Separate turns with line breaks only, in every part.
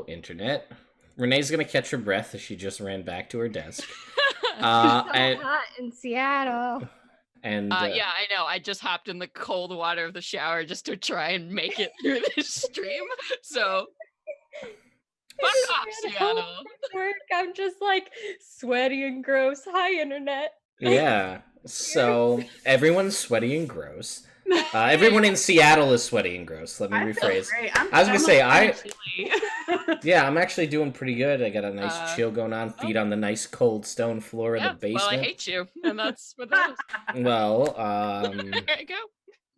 Hello, Internet. Renee's gonna catch her breath as she just ran back to her desk.
It's so
And
hot in Seattle.
Yeah, I know. I just hopped in the cold water of the shower just to try and make it through this stream. So, fuck off, Seattle.
Work. I'm just like sweaty and gross. Hi, Internet.
yeah, so everyone's sweaty and gross. Everyone in Seattle is sweaty and gross. Let me rephrase. I was gonna say yeah, I'm actually doing pretty good. I got a nice chill going on. Feet on the nice cold stone floor of the basement.
Well, I hate you, and that's what that is.
Well,
there you go.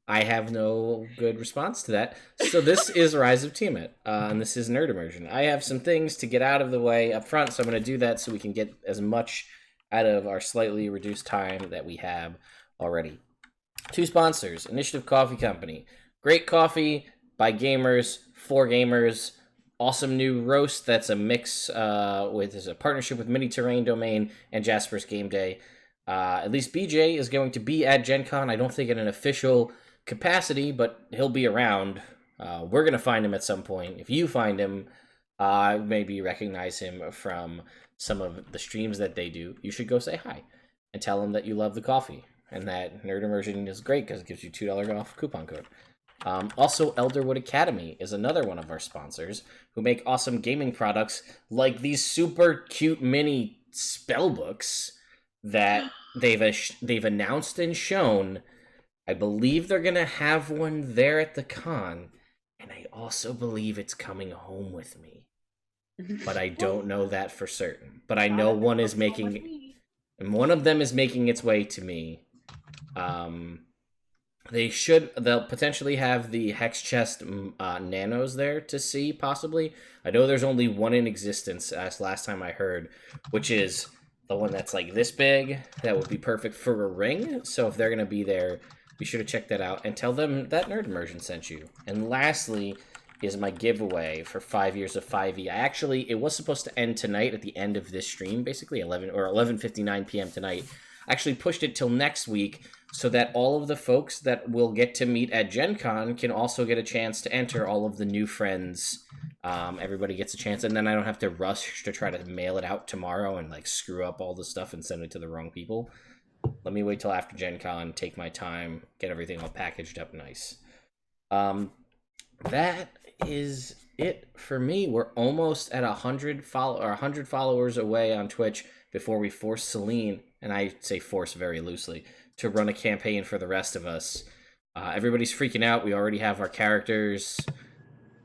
I have no good response to that. So this is Rise of Tiamat, and this is Nerd Immersion. I have some things to get out of the way up front, so I'm going to do that so we can get as much out of our slightly reduced time that we have already. 2 sponsors, Initiative Coffee Company. Great coffee by gamers, for gamers. Awesome new roast that's a mix is a partnership with Mini Terrain Domain and Jasper's Game Day. At least BJ is going to be at Gen Con. I don't think in an official capacity, but he'll be around. We're going to find him at some point. If you find him, maybe recognize him from some of the streams that they do. You should go say hi and tell him that you love the coffee and that Nerd Immersion is great because it gives you $2 off coupon code. Also, Elderwood Academy is another one of our sponsors who make awesome gaming products like these super cute mini spell books that they've announced and shown. I believe they're going to have one there at the con, and I also believe it's coming home with me. But I don't know that for certain. But I know one is making, and one of them is making its way to me. They'll potentially have the Hex Chest nanos there to see, possibly. I know there's only one in existence, as last time I heard, which is the one that's like this big. That would be perfect for a ring. So if they're going to be there, be sure to check that out and tell them that Nerd Immersion sent you. And lastly is my giveaway for 5 years of 5e. It was supposed to end tonight at the end of this stream, basically 11:59 p.m. tonight. I actually pushed it till next week so that all of the folks that will get to meet at Gen Con can also get a chance to enter, all of the new friends. Everybody gets a chance, and then I don't have to rush to try to mail it out tomorrow and like screw up all the stuff and send it to the wrong people. Let me wait till after Gen Con, take my time, get everything all packaged up nice. That is it for me. We're almost at 100 followers away on Twitch before we force Celine, and I say force very loosely, to run a campaign for the rest of us. Everybody's freaking out. We already have our characters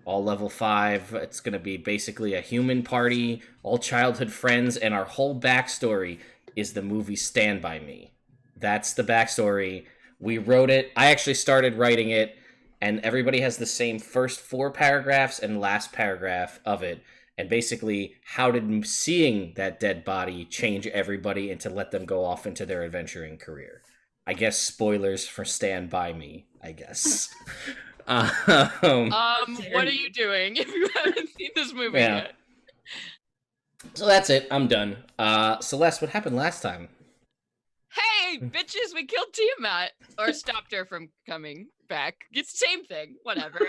all level 5. It's going to be basically a human party, all childhood friends, and our whole backstory is the movie Stand By Me. That's the backstory. We wrote it. I actually started writing it, and everybody has the same first 4 paragraphs and last paragraph of it. And basically, how did seeing that dead body change everybody and to let them go off into their adventuring career? I guess spoilers for Stand By Me, I guess.
What are you doing if you haven't seen this movie yet?
So that's it. I'm done. Celeste, what happened last time?
Hey, bitches, we killed Tiamat. Or stopped her from coming back. It's the same thing. Whatever.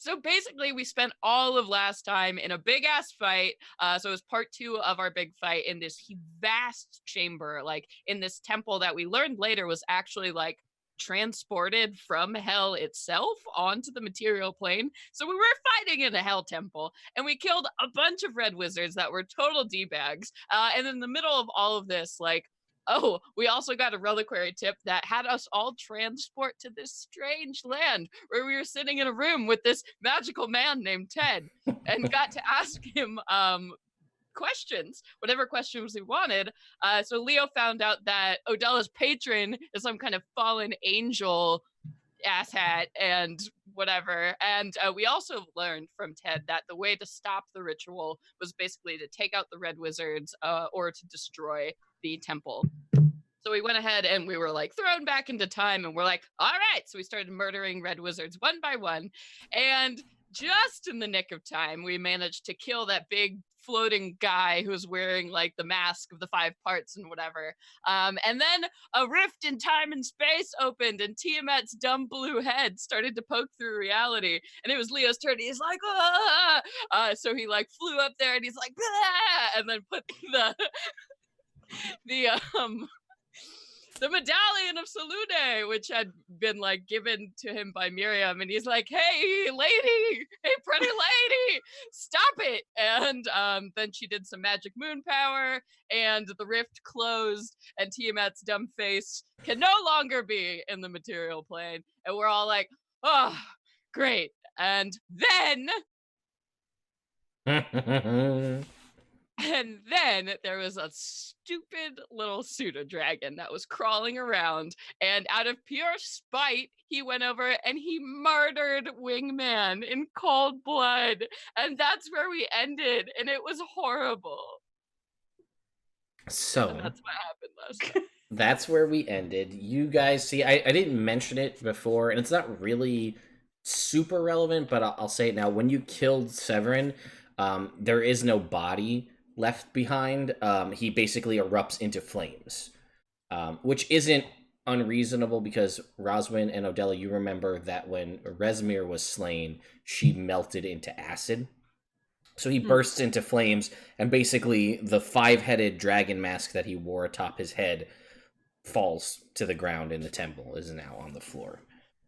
So basically, we spent all of last time in a big-ass fight. So it was part 2 of our big fight in this vast chamber, like in this temple that we learned later was actually like transported from hell itself onto the material plane. So we were fighting in a hell temple, and we killed a bunch of red wizards that were total D-bags. And in the middle of all of this, like, oh, we also got a reliquary tip that had us all transport to this strange land where we were sitting in a room with this magical man named Ted and got to ask him questions, whatever questions we wanted. So Leo found out that Odella's patron is some kind of fallen angel asshat and whatever. And we also learned from Ted that the way to stop the ritual was basically to take out the red wizards or to destroy the temple. So we went ahead and we were like thrown back into time, and we're like, all right. So we started murdering red wizards one by one. And just in the nick of time, we managed to kill that big floating guy who's wearing like the mask of the 5 parts and whatever. And then a rift in time and space opened, and Tiamat's dumb blue head started to poke through reality. And it was Leo's turn. He's like, ah! So he like flew up there, and he's like, ah! And then put the medallion of Salune, which had been like given to him by Miriam, and he's like, "Hey, lady, hey, pretty lady, stop it!" And then she did some magic moon power, and the rift closed, and Tiamat's dumb face can no longer be in the material plane, and we're all like, "Oh, great!" And then there was a stupid little pseudo dragon that was crawling around, and out of pure spite, he went over and he murdered Wingman in cold blood. And that's where we ended, and it was horrible.
So
and that's what happened last time.
That's where we ended. You guys see, I didn't mention it before, and it's not really super relevant, but I'll say it now. When you killed Severin, there is no body left behind. He basically erupts into flames, which isn't unreasonable because Roswin and Odella, you remember that when Resmir was slain, she melted into acid. So he bursts into flames, and basically the 5-headed dragon mask that he wore atop his head falls to the ground in the temple, is now on the floor,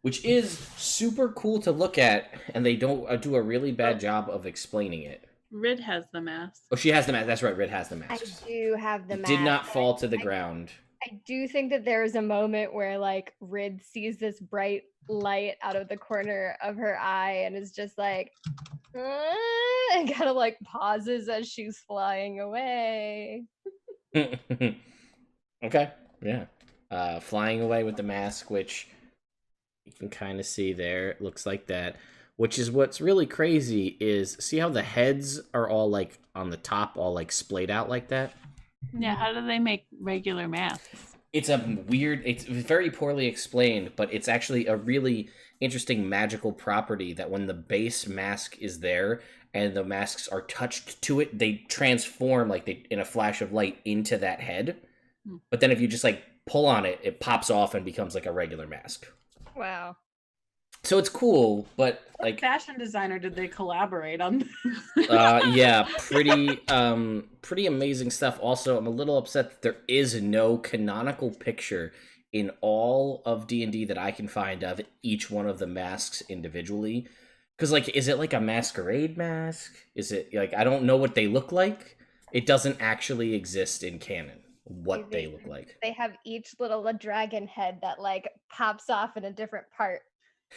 which is super cool to look at, and they don't do a really bad job of explaining it.
Rid has the mask.
Oh, she has the mask. That's right. Rid has the mask.
I do have the mask.
Did not fall to the ground.
I do think that there is a moment where like Rid sees this bright light out of the corner of her eye and is just like, and kind of like pauses as she's flying away.
Okay. Yeah. Flying away with the mask, which you can kind of see there. It looks like that. Which is what's really crazy is, see how the heads are all like on the top, all like splayed out like that?
Yeah, how do they make regular masks?
It's it's very poorly explained, but it's actually a really interesting magical property that when the base mask is there and the masks are touched to it, they transform like they in a flash of light into that head. But then if you just like pull on it, it pops off and becomes like a regular mask.
Wow.
So it's cool, but
What
like
fashion designer did they collaborate on?
yeah, pretty amazing stuff. Also, I'm a little upset that there is no canonical picture in all of D&D that I can find of each one of the masks individually. Because, like, is it like a masquerade mask? Is it, like, I don't know what they look like. It doesn't actually exist in canon, what they look like.
They have each little dragon head that, like, pops off in a different part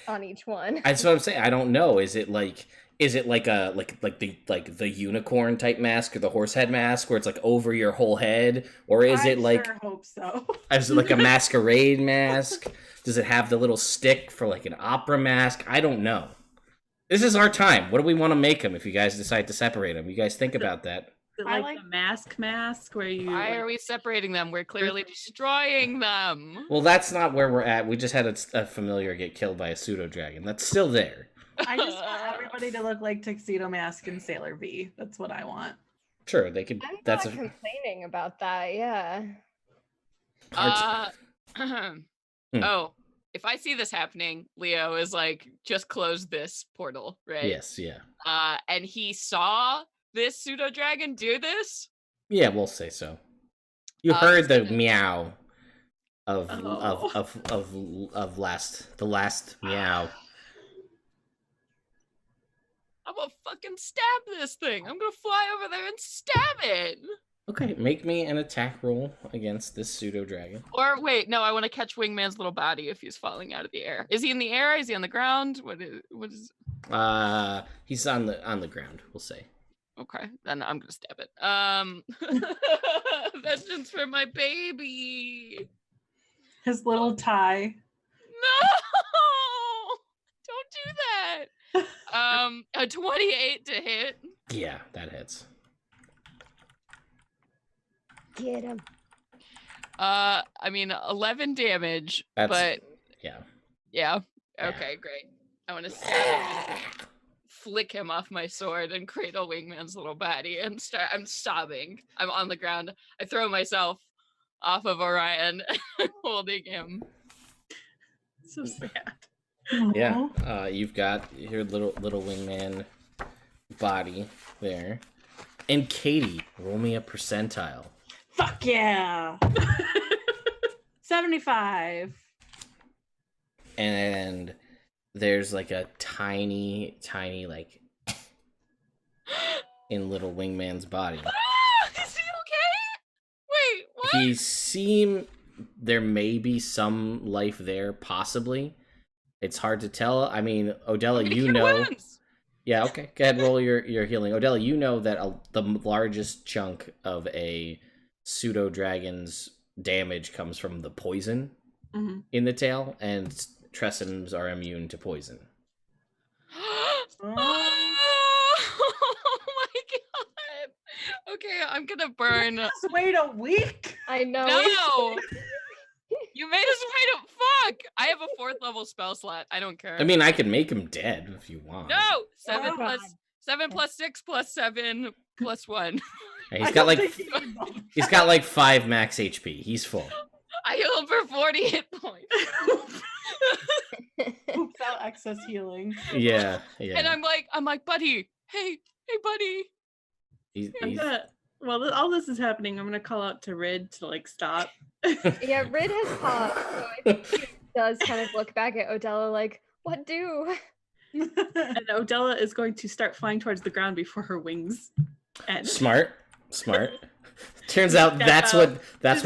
on each one.
That's what I'm saying. I don't know. Is it like the unicorn type mask or the horse head mask where it's like over your whole head, or is it like?
I hope so.
Is it like a masquerade mask? Does it have the little stick for like an opera mask? I don't know. This is our time. What do we want to make them if you guys decide to separate them? You guys think about that.
Is it like the mask where you?
Why are we separating them? We're clearly destroying them.
Well, that's not where we're at. We just had a familiar get killed by a pseudo dragon. That's still there.
I just want everybody to look like Tuxedo Mask and Sailor V. That's what I want.
Sure, they could.
I'm
That's
not complaining about that. Yeah.
Oh, if I see this happening, Leo is like, just close this portal, right?
Yes, yeah.
And he saw this pseudo dragon do this?
Yeah, we'll say so. You heard the meow of the last meow.
I'm gonna fucking stab this thing. I'm gonna fly over there and stab it.
Okay, make me an attack roll against this pseudo dragon.
Or wait, no, I want to catch Wingman's little body if he's falling out of the air. Is he in the air? Is he on the ground? What is?
He's on the ground, we'll say.
Okay, then I'm gonna stab it. Vengeance for my baby.
His little tie.
No, don't do that. A 28 to hit.
Yeah, that hits.
Get him.
I mean 11 damage, but
yeah.
yeah. Okay, great. I want to stab him flick him off my sword and cradle Wingman's little body and I'm sobbing. I'm on the ground. I throw myself off of Orion, holding him.
So sad.
Yeah, you've got your little wingman body there. And Katie, roll me a percentile.
Fuck yeah. 75.
And there's like a tiny like in little wingman's body.
Is he okay? Wait, what?
There may be some life there, possibly. It's hard to tell. I mean, Odella, you know.
Wounds.
Yeah, okay. Go ahead, roll your healing. Odella, you know that the largest chunk of a pseudo dragon's damage comes from the poison in the tail, and Tressans are immune to poison.
Oh my god. Okay, I'm gonna burn.
Just wait a week.
I know.
No! You made us wait a fuck! I have a 4th level spell slot. I don't care.
I mean, I can make him dead if you want.
No!
Oh,
7
God.
plus 6 plus 7 plus 1.
He's got like 5 max HP. He's full.
I heal him for 40 hit points.
Oops, out excess healing.
Yeah.
And I'm like, buddy, hey, buddy.
He's
While all this is happening, I'm gonna call out to Rid to like stop.
Yeah, Rid has popped, so I think he does kind of look back at Odella like, what do?
And Odella is going to start flying towards the ground before her wings end.
Smart. Turns out that's what
kills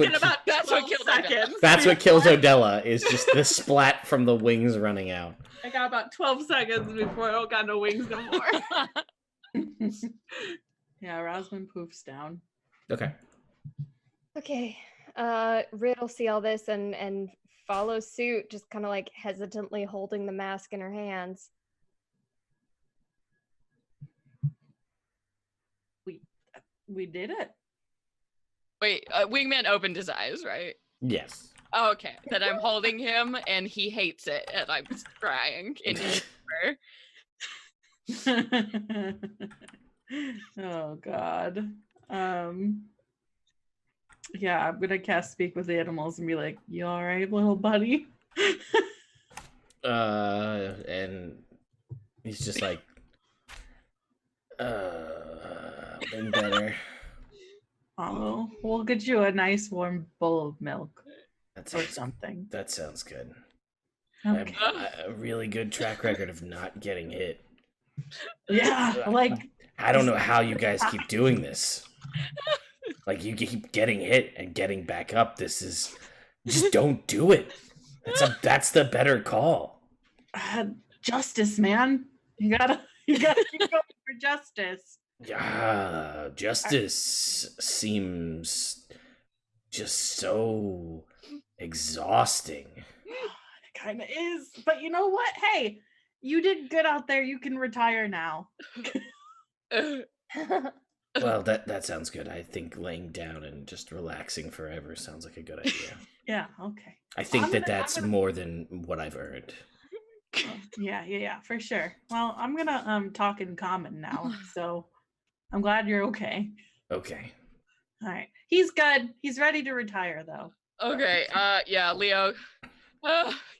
seconds.
That's what kills Odella, is just the splat from the wings running out.
I got about 12 seconds before I got no wings no more. Yeah, Rosman poofs down.
Okay.
Okay. Rid will see all this and follow suit, just kind of like hesitantly holding the mask in her hands.
We did it.
Wait, Wingman opened his eyes, right?
Yes.
Oh, okay. Then I'm holding him and he hates it and I'm crying in terror.
Oh god. Yeah, I'm gonna cast Speak with the Animals and be like, you alright, little buddy?
And he's just like, been better.
Oh, we'll get you a nice warm bowl of milk
That's
or something.
That sounds good.
Okay.
I have a really good track record of not getting hit.
Yeah, like
I don't know how you guys keep doing this. Like, you keep getting hit and getting back up. Just don't do it. That's the better call.
justice, man. You gotta keep going for justice.
Yeah, justice seems just so exhausting.
It kind of is. But you know what? Hey, you did good out there. You can retire now.
Well, that sounds good. I think laying down and just relaxing forever sounds like a good idea.
Yeah, okay.
I think that's more than what I've earned.
Yeah, for sure. Well, I'm gonna talk in common now, so I'm glad you're okay.
Okay.
All right. He's good. He's ready to retire though.
Okay, yeah, Leo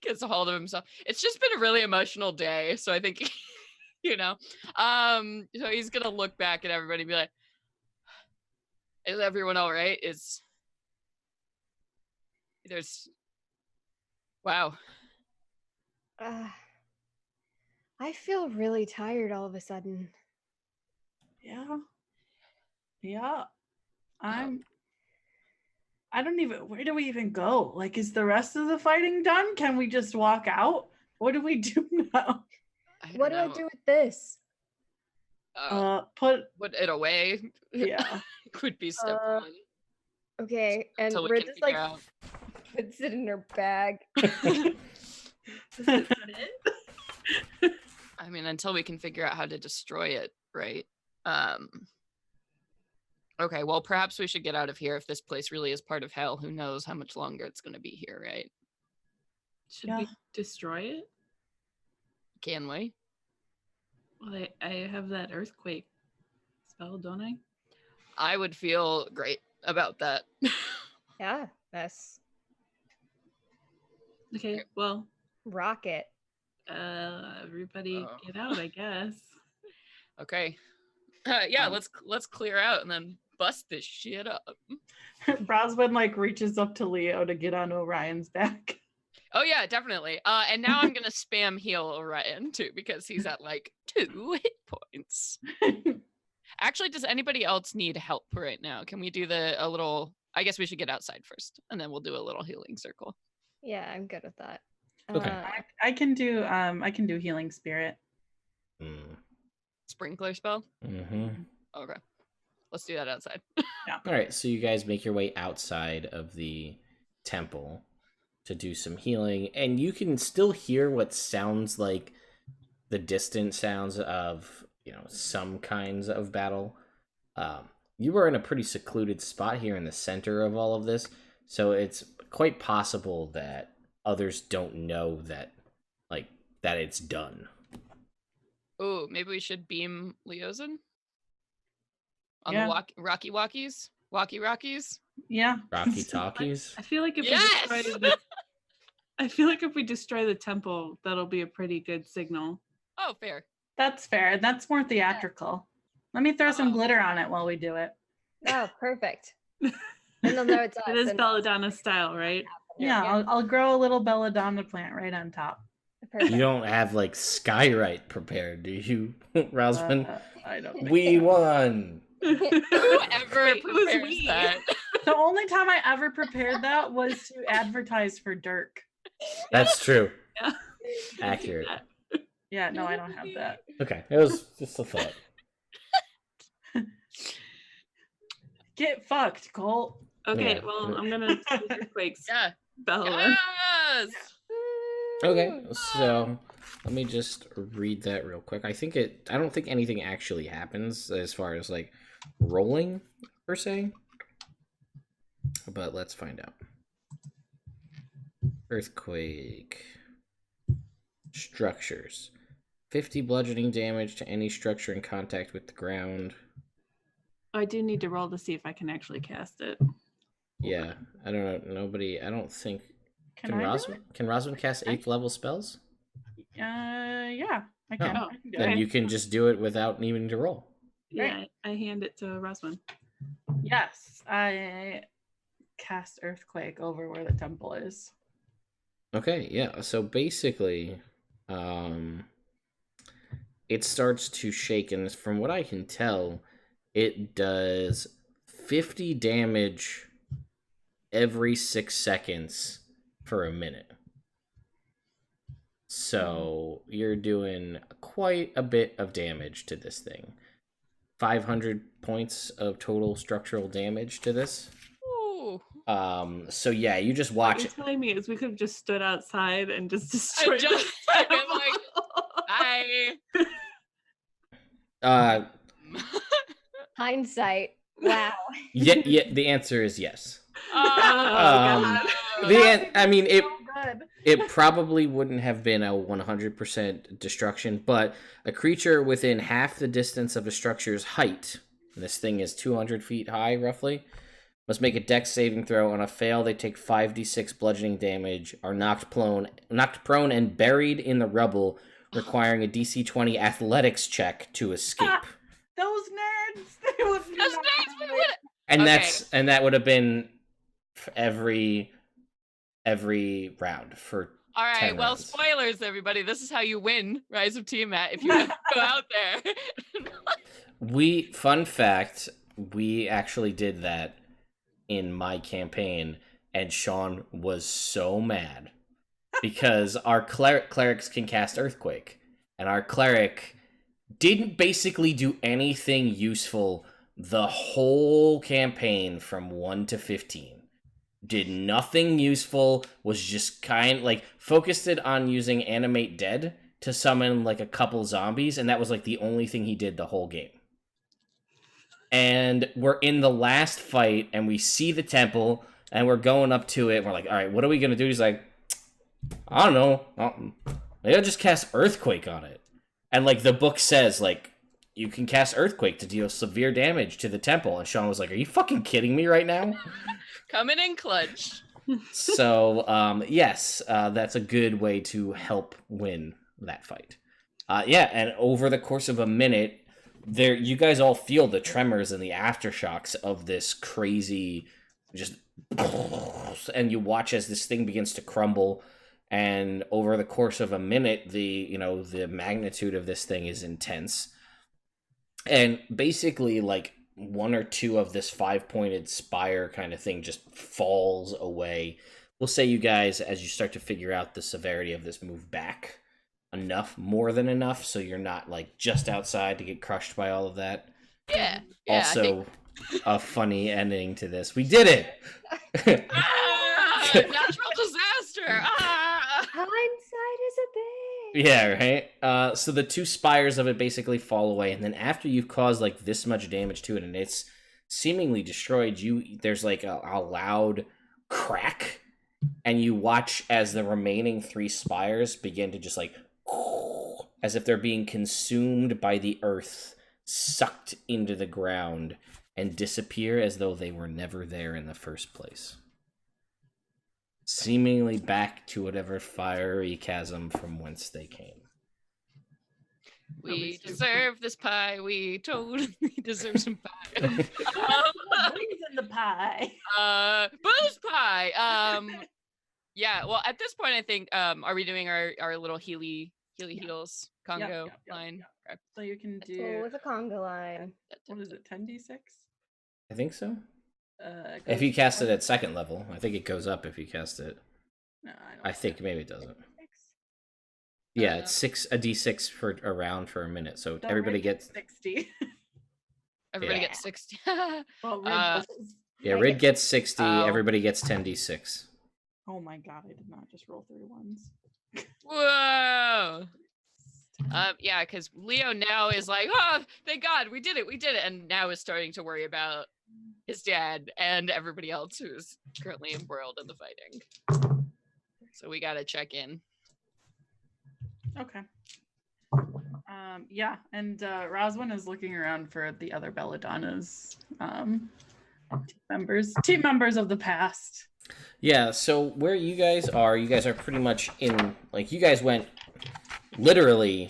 gets a hold of himself. It's just been a really emotional day, so I think, so he's gonna look back at everybody and be like, is everyone all right? Wow.
I feel really tired all of a sudden.
Yeah. Where do we even go? Like, is the rest of the fighting done? Can we just walk out? What do we do now?
What do I do with this?
Put
it away.
Yeah.
Could be step one.
Okay, and
Until we
Rid
can
just
figure
like
out.
puts it in her bag.
Is that it?
I mean, until we can figure out how to destroy it, right? Okay, well, perhaps we should get out of here if this place really is part of hell. Who knows how much longer it's going to be here, right?
Should we destroy it?
Can we?
Well, I have that earthquake spell, don't I?
I would feel great about that.
Yeah, that's
Okay, well,
rocket.
everybody get out, I guess.
Okay. Yeah, let's clear out and then bust this shit up.
Roswin like reaches up to Leo to get on Orion's back.
Oh yeah, definitely. And now I'm gonna spam heal Orion too because he's at like 2 hit points. Actually, does anybody else need help right now? Can we do a little? I guess we should get outside first, and then we'll do a little healing circle.
Yeah, I'm good with that.
Okay.
I can do healing spirit.
Sprinkler spell.
Mm-hmm.
Okay, let's do that outside.
All right, so you guys make your way outside of the temple to do some healing, and you can still hear what sounds like the distant sounds of, some kinds of battle. You are in a pretty secluded spot here in the center of all of this, so it's quite possible that others don't know that it's done.
Oh, maybe we should beam Leosin on
Yeah.
the Rocky Walkies. Walkie Rockies.
Yeah.
Rocky Talkies.
I feel like if
Yes!
we destroy the temple, that'll be a pretty good signal.
Oh, fair.
That's fair. That's more theatrical. Let me throw some
Oh.
glitter on it while we do it.
Oh, perfect. And they'll know it's us.
It is
and
Belladonna style, right?
Yeah.
Yeah, I'll grow a little Belladonna plant right on top.
Perfect.
You don't have Skyrite prepared, do you, Rosman?
I don't.
We won.
Whoever
It was
prepares
me.
that.
The only time I ever prepared that was to advertise for Dirk.
That's true.
Yeah.
Accurate.
Yeah, no, I don't have that.
Okay, it was just a thought.
Get fucked, Colt.
Okay,
Yeah.
well, I'm gonna do earthquakes.
Yeah.
Bella.
Yes.
Okay, so let me just read that real quick. I don't think anything actually happens as far as rolling per se, but let's find out. Earthquake. Structures. 50 bludgeoning damage to any structure in contact with the ground.
I do need to roll to see if I can actually cast it.
Yeah, I don't know. I don't think. Can
I do
Roswin cast 8th level spells?
Yeah, I can.
Oh,
I can do
Then
it.
you can just do it without needing to roll.
Yeah, I hand it to Roswin.
Yes, I cast Earthquake over where the temple is.
Okay, yeah. So basically, it starts to shake, and from what I can tell, it does 50 damage every 6 seconds for a minute. So you're doing quite a bit of damage to this thing. 500 points of total structural damage to this.
Ooh.
So yeah, you just watch
What
it.
you're telling me is we could have just stood outside and just
I
destroyed
just
the
been like, I.
Hindsight. Wow.
Yeah, the answer is yes.
Oh,
It probably wouldn't have been a 100% destruction, but a creature within half the distance of a structure's height, and this thing is 200 feet high roughly, must make a dex saving throw. On a fail, they take 5d6 bludgeoning damage, are knocked prone and buried in the rubble, requiring a DC 20 athletics check to escape.
Those nerds! They would do
Those
not
nerds
have
would-
it.
And
Okay.
that would have been every round for
All right.
10
Well,
rounds.
spoilers, everybody. This is how you win Rise of Tiamat if you have to go out there.
Fun fact, we actually did that in my campaign, and Sean was so mad because our clerics can cast Earthquake, and our cleric didn't basically do anything useful the whole campaign from 1 to 15. Did nothing useful, was just focused it on using Animate Dead to summon a couple zombies, and that was the only thing he did the whole game. And we're in the last fight, and we see the temple, and we're going up to it. We're like, all right, what are we going to do? He's like, I don't know. Maybe I'll just cast Earthquake on it. And like the book says, like you can cast Earthquake to deal severe damage to the temple. And Sean was like, "Are you fucking kidding me right now?"
Coming in clutch.
So yes, that's a good way to help win that fight. Yeah, and over the course of a minute, there you guys all feel the tremors and the aftershocks of this crazy, just, and you watch as this thing begins to crumble. And over the course of a minute, the magnitude of this thing is intense. And basically, like, one or two of this 5-pointed spire kind of thing just falls away. We'll say you guys, as you start to figure out the severity of this, move back enough, more than enough, so you're not like just outside to get crushed by all of that.
Yeah.
Also, a funny ending to this. We did it!
Natural disaster.
Hindsight is a bitch.
Yeah, right? So the two spires of it basically fall away, and then after you've caused like this much damage to it and it's seemingly destroyed, there's like a loud crack, and you watch as the remaining 3 spires begin to just like, as if they're being consumed by the earth, sucked into the ground, and disappear as though they were never there in the first place. Seemingly back to whatever fiery chasm from whence they came.
We deserve this pie. We totally deserve some pie.
Booze in the pie.
Booze pie. Yeah. Well, at this point, I think are we doing our little Healy heals Congo line?
Yep.
Okay.
So you can
That's what
do,
was a conga line.
what is it, 10d6?
I think so.
It
If you
goes
cast it
one-
at second level, I think it goes up if you cast it.
No,
I think maybe it doesn't.
6.
Yeah, it's a d6 for a round for a minute, so everybody gets
60.
Everybody
Yeah.
gets 60.
Well, Rid
Uh,
does.
yeah.
I
Rid
get-
gets 60.
Oh.
Everybody gets 10d6.
Oh my god, I did not just roll 3 ones.
Whoa. Yeah, because Leo now is like, oh, thank God, we did it, and now is starting to worry about his dad and everybody else who's currently embroiled in the fighting. So we gotta check in.
Okay. Yeah, and Roswin is looking around for the other Belladonnas team members of the past.
Yeah, so where you guys are pretty much in, like, you guys went literally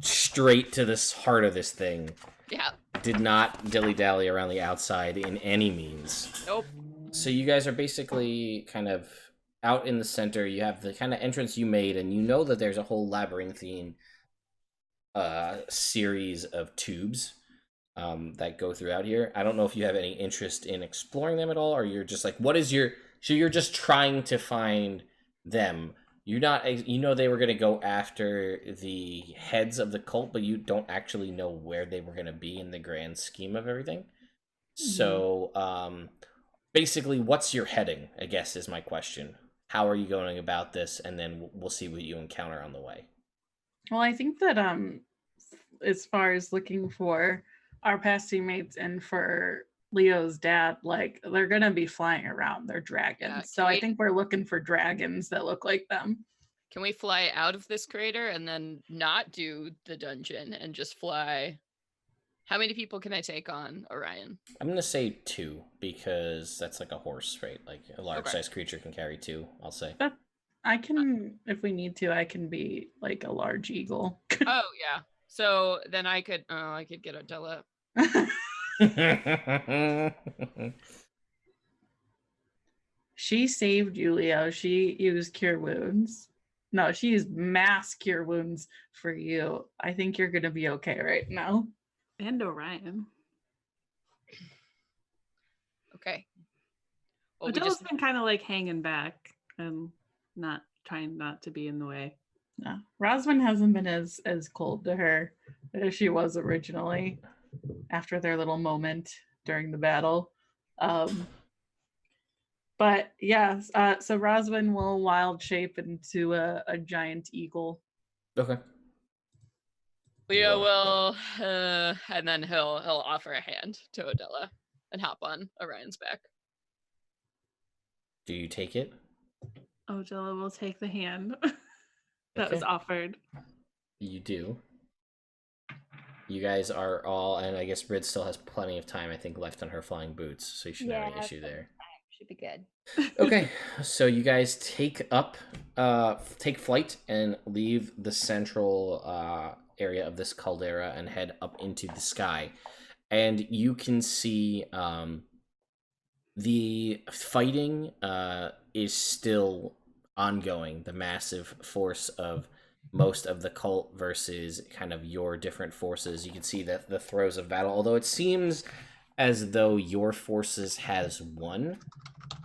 straight to this heart of this thing.
Yeah.
Did not dilly-dally around the outside in any means.
Nope.
So you guys are basically kind of out in the center. You have the kind of entrance you made, and you know that there's a whole labyrinthine series of tubes that go throughout here. I don't know if you have any interest in exploring them at all, or you're just like, so you're just trying to find them. You're not, you know, they were going to go after the heads of the cult, but you don't actually know where they were going to be in the grand scheme of everything. So, basically, what's your heading, I guess, is my question. How are you going about this? And then we'll see what you encounter on the way.
Well, I think that as far as looking for our past teammates and for Leo's dad, like, they're gonna be flying around. They're dragons.
Yeah,
So I think we're looking for dragons that look like them.
Can we fly out of this crater and then not do the dungeon and just fly? How many people can I take on, Orion?
I'm going to say 2, because that's like a horse, right? Like, a large-sized creature can carry 2, I'll say.
I can, if we need to, I can be like a large eagle.
Oh yeah. So then I could get Odella.
She saved you, Leo. She used cure wounds. No, she used mass cure wounds for you. I think you're gonna be okay right now.
And Orion.
Okay. Well, we
Adela's
just
been kind of like hanging back and not trying not to be in the way.
No, Roswin hasn't been as cold to her as she was originally after their little moment during the battle. But yes, so Roswin will wild shape into a giant eagle.
Okay.
Leo will, and then he'll offer a hand to Odella and hop on Orion's back.
Do you take it?
Odella will take the hand that
Okay.
was offered.
You do. You guys are all, and I guess Rid still has plenty of time, I think, left on her flying boots, so you shouldn't have any issue there.
Should be good.
Okay, so you guys take flight and leave the central area of this caldera and head up into the sky. And you can see the fighting is still ongoing. The massive force of most of the cult versus kind of your different forces. You can see that the throes of battle, although it seems as though your forces has won.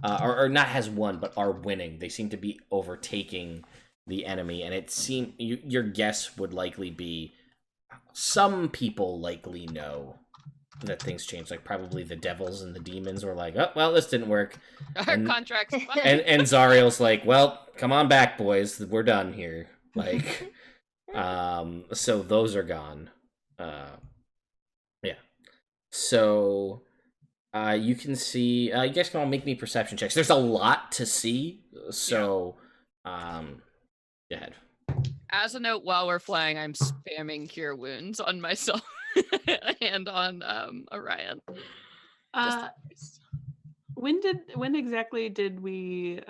Or not has won, but are winning. They seem to be overtaking the enemy, and it seems your guess would likely be some people likely know that things change. Like probably the devils and the demons were like, "Oh, well, this didn't work."
Our contract's fine.
And Zariel's like, "Well, come on back, boys. We're done here." Like, so those are gone. Yeah. So. You can see. You guys can all make me perception checks. There's a lot to see, so go ahead.
As a note, while we're flying, I'm spamming cure wounds on myself and on Orion.
When exactly did we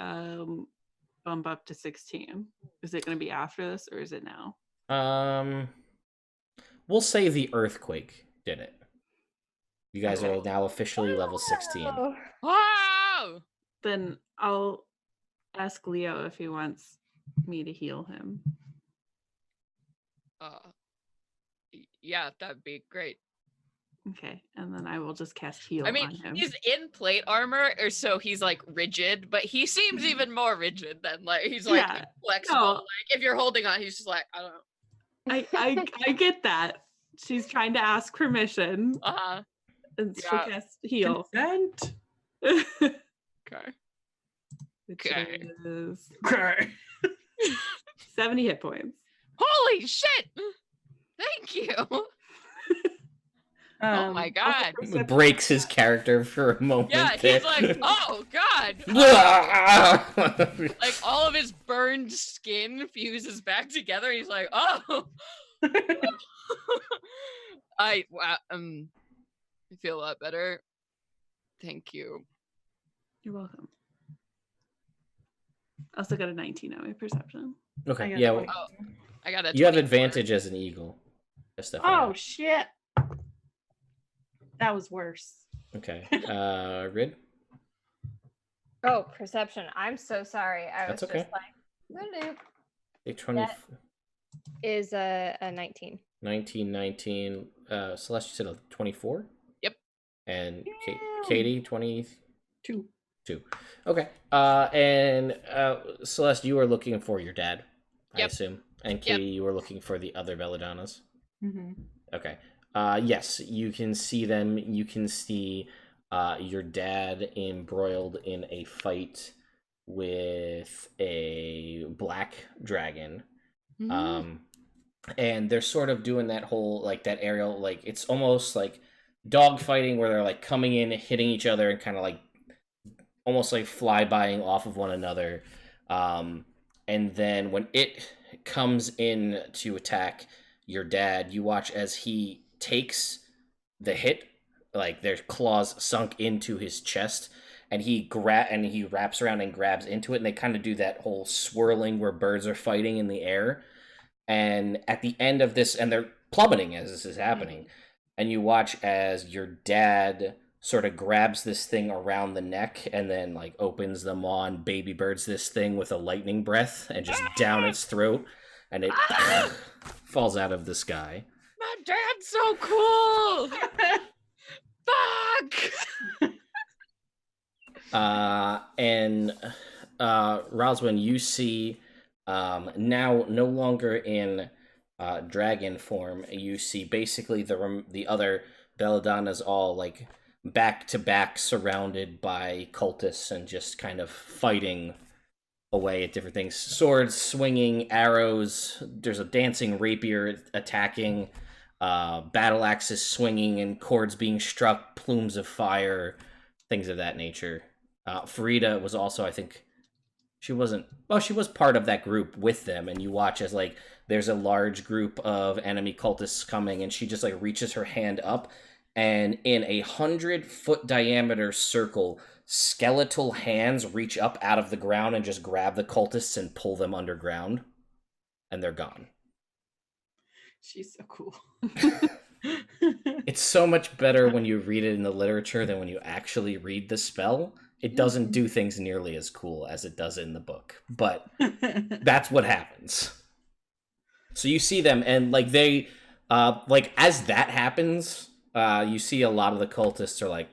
bump up to 16? Is it going to be after this or is it now?
We'll say the earthquake did it. You guys are now officially level 16.
Wow!
Then I'll ask Leo if he wants me to heal him.
Yeah, that'd be great.
Okay, and then I will just cast heal
I mean,
on him.
he's in plate armor, or so he's like rigid, but he seems even more rigid than like he's like flexible.
No.
Like if you're holding on, he's just like, I don't know.
I get that. She's trying to ask permission. And she'll cast heal.
Consent.
Okay.
Which
Okay.
is
Okay.
70 hit points.
Holy shit! Thank you. Oh my god.
Breaks his character for a moment.
Yeah,
there.
he's like, oh god. Like all of his burned skin fuses back together. He's like, oh. I feel a lot better. Thank you.
You're welcome. I also got a 19 on my perception.
Okay, yeah. Well,
I got a.
You have advantage as an eagle.
Oh shit. That was worse.
Okay. Rid?
Oh, perception. I'm so sorry.
That's okay.
Just like,
A 20
that is a 19.
19. Celeste, you said a 24?
Yep.
And Katie, 22.
Two.
Okay. And Celeste, you are looking for your dad, I assume. And Katie, you were looking for the other Belladonnas.
Mm-hmm.
Okay. Yes, you can see them. You can see your dad embroiled in a fight with a black dragon.
Mm-hmm.
And they're sort of doing that whole, like, that aerial, like, it's almost like dog fighting where they're, like, coming in, hitting each other, and kind of, like, almost, like, flybying off of one another. And then when it comes in to attack your dad, you watch as he takes the hit, like, their claws sunk into his chest, and he wraps around and grabs into it, and they kind of do that whole swirling where birds are fighting in the air. And at the end of this, and they're plummeting as this is happening, and you watch as your dad sort of grabs this thing around the neck and then, like, opens them on, baby birds this thing with a lightning breath and just down its throat, and it falls out of the sky.
My dad's so cool. Fuck.
And Roswin, you see now no longer in dragon form. You see basically the other Belladonnas all, like, back to back, surrounded by cultists and just kind of fighting away at different things. Swords swinging, arrows. There's a dancing rapier attacking. Battle axes swinging and cords being struck. Plumes of fire, things of that nature. Farida was also, I think, She wasn't. Well, she was part of that group with them, and you watch as like there's a large group of enemy cultists coming, and she just like reaches her hand up, and in 100-foot diameter circle, skeletal hands reach up out of the ground and just grab the cultists and pull them underground, and they're gone.
She's so cool.
It's so much better when you read it in the literature than when you actually read the spell. It doesn't do things nearly as cool as it does in the book, but that's what happens. So you see them, and like they, like as that happens, you see a lot of the cultists are like,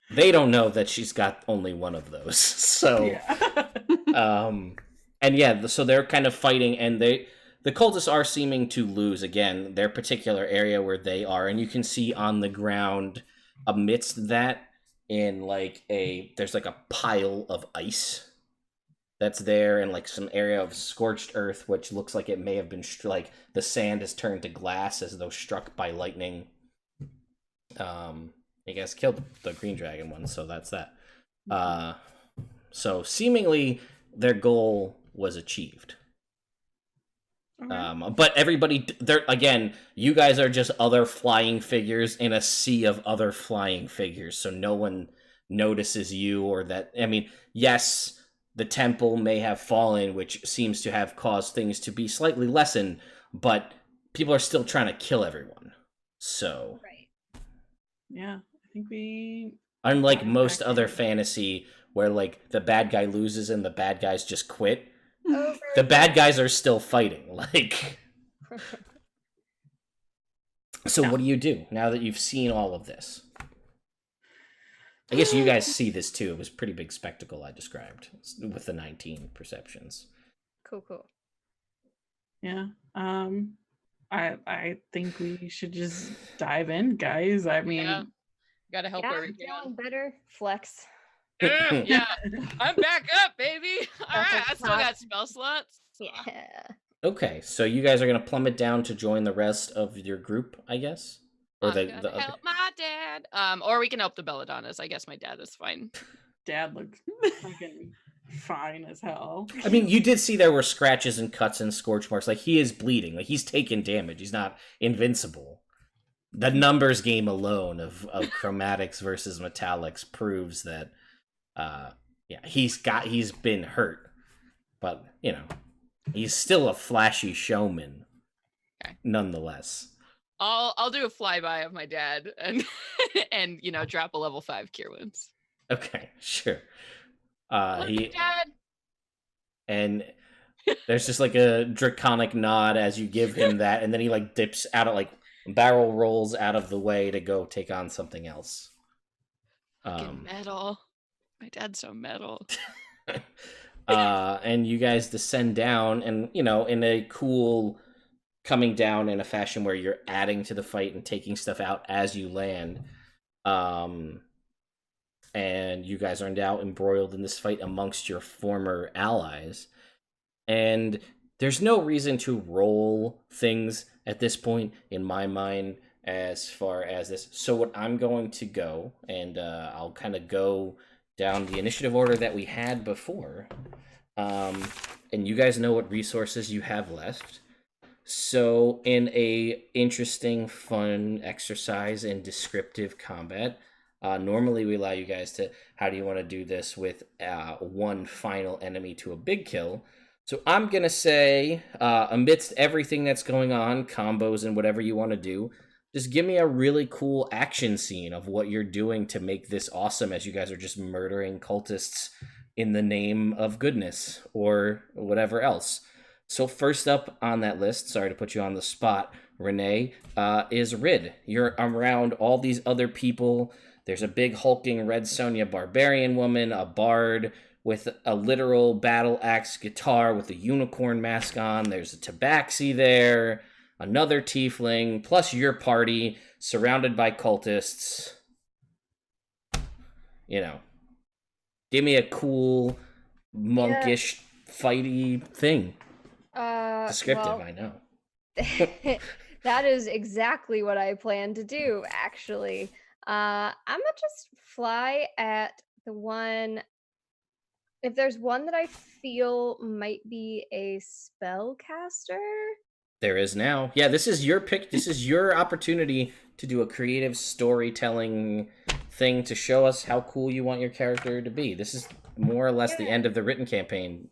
they don't know that she's got only one of those. So,
Yeah.
and yeah, so they're kind of fighting, and the cultists are seeming to lose again their particular area where they are, and you can see on the ground amidst that in like there's like a pile of ice that's there, and like some area of scorched earth, which looks like it may have been like the sand has turned to glass as though struck by lightning. You guys killed the green dragon one, so that's that. So seemingly their goal was achieved.
Okay.
But everybody, there again, you guys are just other flying figures in a sea of other flying figures, so no one notices you or that. I mean, yes, the temple may have fallen, which seems to have caused things to be slightly lessened, but people are still trying to kill everyone. So,
Right.
Yeah, I think we.
unlike
got
most
back
other
in.
fantasy where like the bad guy loses and the bad guys just quit,
Over
the bad guys are still fighting. Like, so
No.
what do you do now that you've seen all of this? I guess you guys see this too. It was a pretty big spectacle I described with the 19 perceptions.
Cool.
Yeah. I think we should just dive in, guys. I mean,
Yeah. Gotta help
Yeah,
where we
I'm feeling
can.
better. Flex.
Yeah, I'm back up, baby. All
That's
right,
a
I still
top.
got spell slots.
Yeah.
Okay, so you guys are gonna plummet down to join the rest of your group, I guess, or
I'm
the
gonna
other.
help my dad. Or we can help the Belladonnas. I guess my dad is fine.
Dad looks fucking fine as hell.
I mean, you did see there were scratches and cuts and scorch marks. Like he is bleeding. Like he's taking damage. He's not invincible. The numbers game alone of chromatics versus metallics proves that. Yeah, he's been hurt, but you know, he's still a flashy showman,
Okay.
nonetheless.
I'll do a flyby of my dad and and drop a level 5 cure wounds.
Okay, sure.
Love you, Dad.
And there's just like a draconic nod as you give him that, and then he like dips out of like barrel rolls out of the way to go take on something else.
Fucking metal. My dad's so metal.
And you guys descend down, and in a cool coming down in a fashion where you're adding to the fight and taking stuff out as you land. And you guys are now embroiled in this fight amongst your former allies. And there's no reason to roll things at this point, in my mind, as far as this. So what I'm going to go, and I'll kind of go down the initiative order that we had before. And you guys know what resources you have left. So in a interesting, fun exercise in descriptive combat, normally we allow you guys to, how do you want to do this with one final enemy to a big kill? So I'm going to say, amidst everything that's going on, combos and whatever you want to do, just give me a really cool action scene of what you're doing to make this awesome as you guys are just murdering cultists in the name of goodness or whatever else. So first up on that list, sorry to put you on the spot, Renee, is Rid. You're around all these other people. There's a big hulking Red Sonja barbarian woman, a bard with a literal battle axe guitar with a unicorn mask on. There's a tabaxi there, another tiefling, plus your party, surrounded by cultists. Give me a cool, monkish, fighty thing. Descriptive,
well,
I know.
that is exactly what I plan to do, actually. I'm gonna just fly at the one. If there's one that I feel might be a spellcaster.
There is now. Yeah, this is your pick. This is your opportunity to do a creative storytelling thing to show us how cool you want your character to be. This is more or less the end of the written campaign.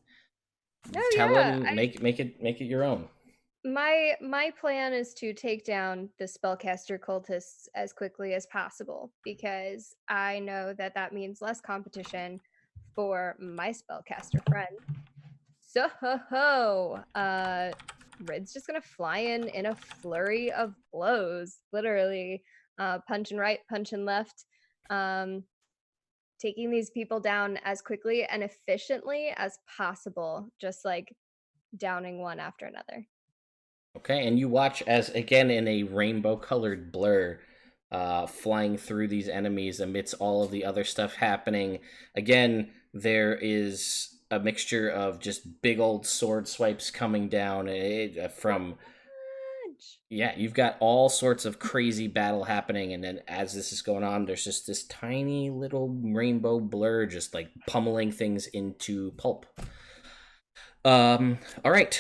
Oh
Tell
yeah,
him, make it your own.
my plan is to take down the spellcaster cultists as quickly as possible because I know that that means less competition for my spellcaster friend. So Rid's just gonna fly in a flurry of blows, literally punching right, punching left, taking these people down as quickly and efficiently as possible, just like downing one after another.
Okay, and you watch as, again, in a rainbow-colored blur, flying through these enemies amidst all of the other stuff happening. Again, there is a mixture of just big old sword swipes coming down from... Yeah, you've got all sorts of crazy battle happening, and then as this is going on, there's just this tiny little rainbow blur just, like, pummeling things into pulp. All right.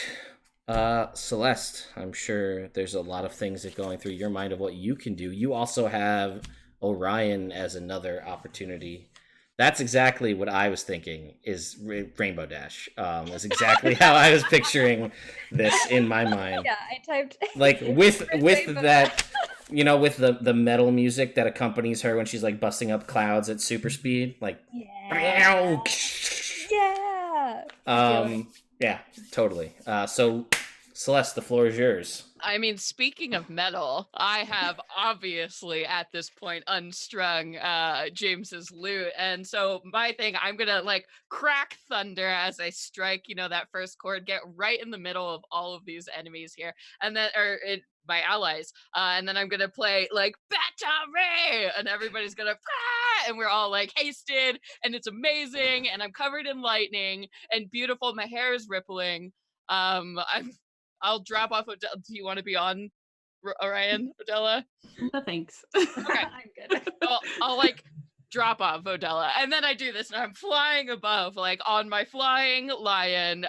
Celeste, I'm sure there's a lot of things that going through your mind of what you can do. You also have Orion as another opportunity. That's exactly what I was thinking is Rainbow Dash. Is exactly how I was picturing this in my mind.
Yeah, I typed
Like with
Rainbow
that, you know, with the metal music that accompanies her when she's like busting up clouds at super speed, like
yeah.
yeah, totally. So Celeste, the floor is yours.
I mean, speaking of metal, I have obviously at this point unstrung James's lute. And so my thing, I'm gonna like crack thunder as I strike, that first chord, get right in the middle of all of these enemies here. And then my allies. And then I'm gonna play like Battery, and everybody's gonna and we're all like hasted, and it's amazing, and I'm covered in lightning and beautiful. My hair is rippling. I'll drop off. Do you want to be on, Orion, Odella?
No, thanks.
Okay.
I'm good.
I'll like drop off Odella, and then I do this, and I'm flying above, like on my flying lion,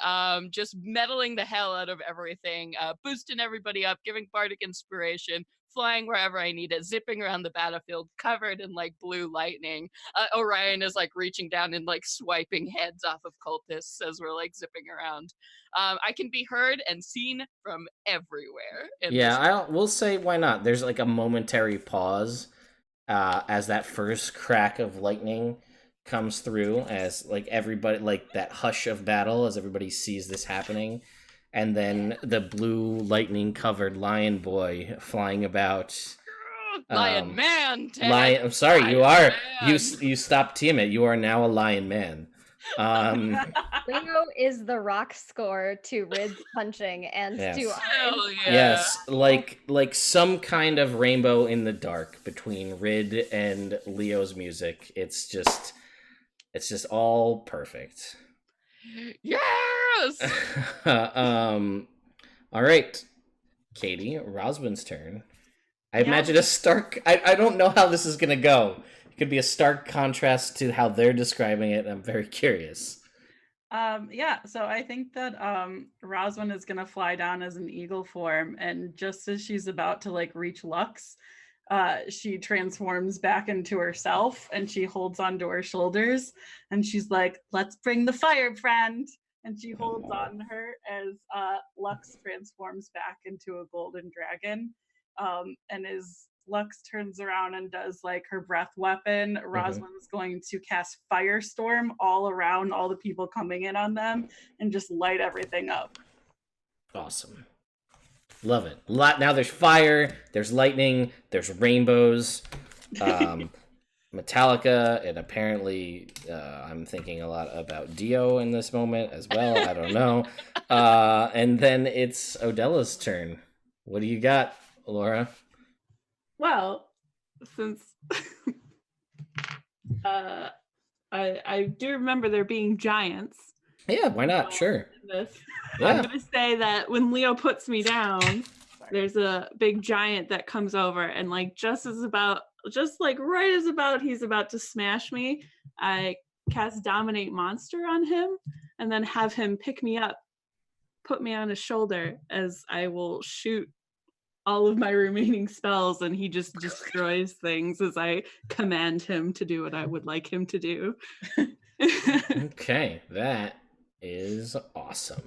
just meddling the hell out of everything, boosting everybody up, giving bardic inspiration, flying wherever I need it, zipping around the battlefield, covered in like blue lightning. Orion is like reaching down and like swiping heads off of cultists as we're like zipping around. I can be heard and seen from everywhere.
We'll say why not. There's like a momentary pause as that first crack of lightning comes through, as like everybody, like that hush of battle as everybody sees this happening. And then the blue lightning covered lion boy flying about.
Lion man.
Lion. I'm sorry, you are.
Man.
You stopped Tiamat. You are now a lion man.
Leo is the rock score to Rid's punching and
Yes.
to
Hell yeah.
Yes, like some kind of rainbow in the dark between Rid and Leo's music. It's just all perfect.
Yes.
All right, Katie, Roswin's turn. I imagine a stark. I don't know how this is gonna go. It could be a stark contrast to how they're describing it. I'm very curious.
So I think that Roswin is gonna fly down as an eagle form, and just as she's about to like reach Lux, she transforms back into herself, and she holds onto her shoulders, and she's like, "Let's bring the fire, friend." And she holds on to her as Lux transforms back into a golden dragon. And as Lux turns around and does like her breath weapon, Roswin's going to cast Firestorm all around all the people coming in on them and just light everything up.
Awesome. Love it. Now there's fire, there's lightning, there's rainbows, Metallica, and apparently I'm thinking a lot about Dio in this moment as well. I don't know. And then it's Odella's turn. What do you got, Laura?
Well, since I do remember there being giants.
Yeah, why not? Sure.
Yeah. I'm going to say that when Leo puts me down, there's a big giant that comes over and like just is about just like right as he's about to smash me, I cast Dominate Monster on him and then have him pick me up, put me on his shoulder as I will shoot all of my remaining spells, and he just destroys things as I command him to do what I would like him to do.
Okay, that is awesome.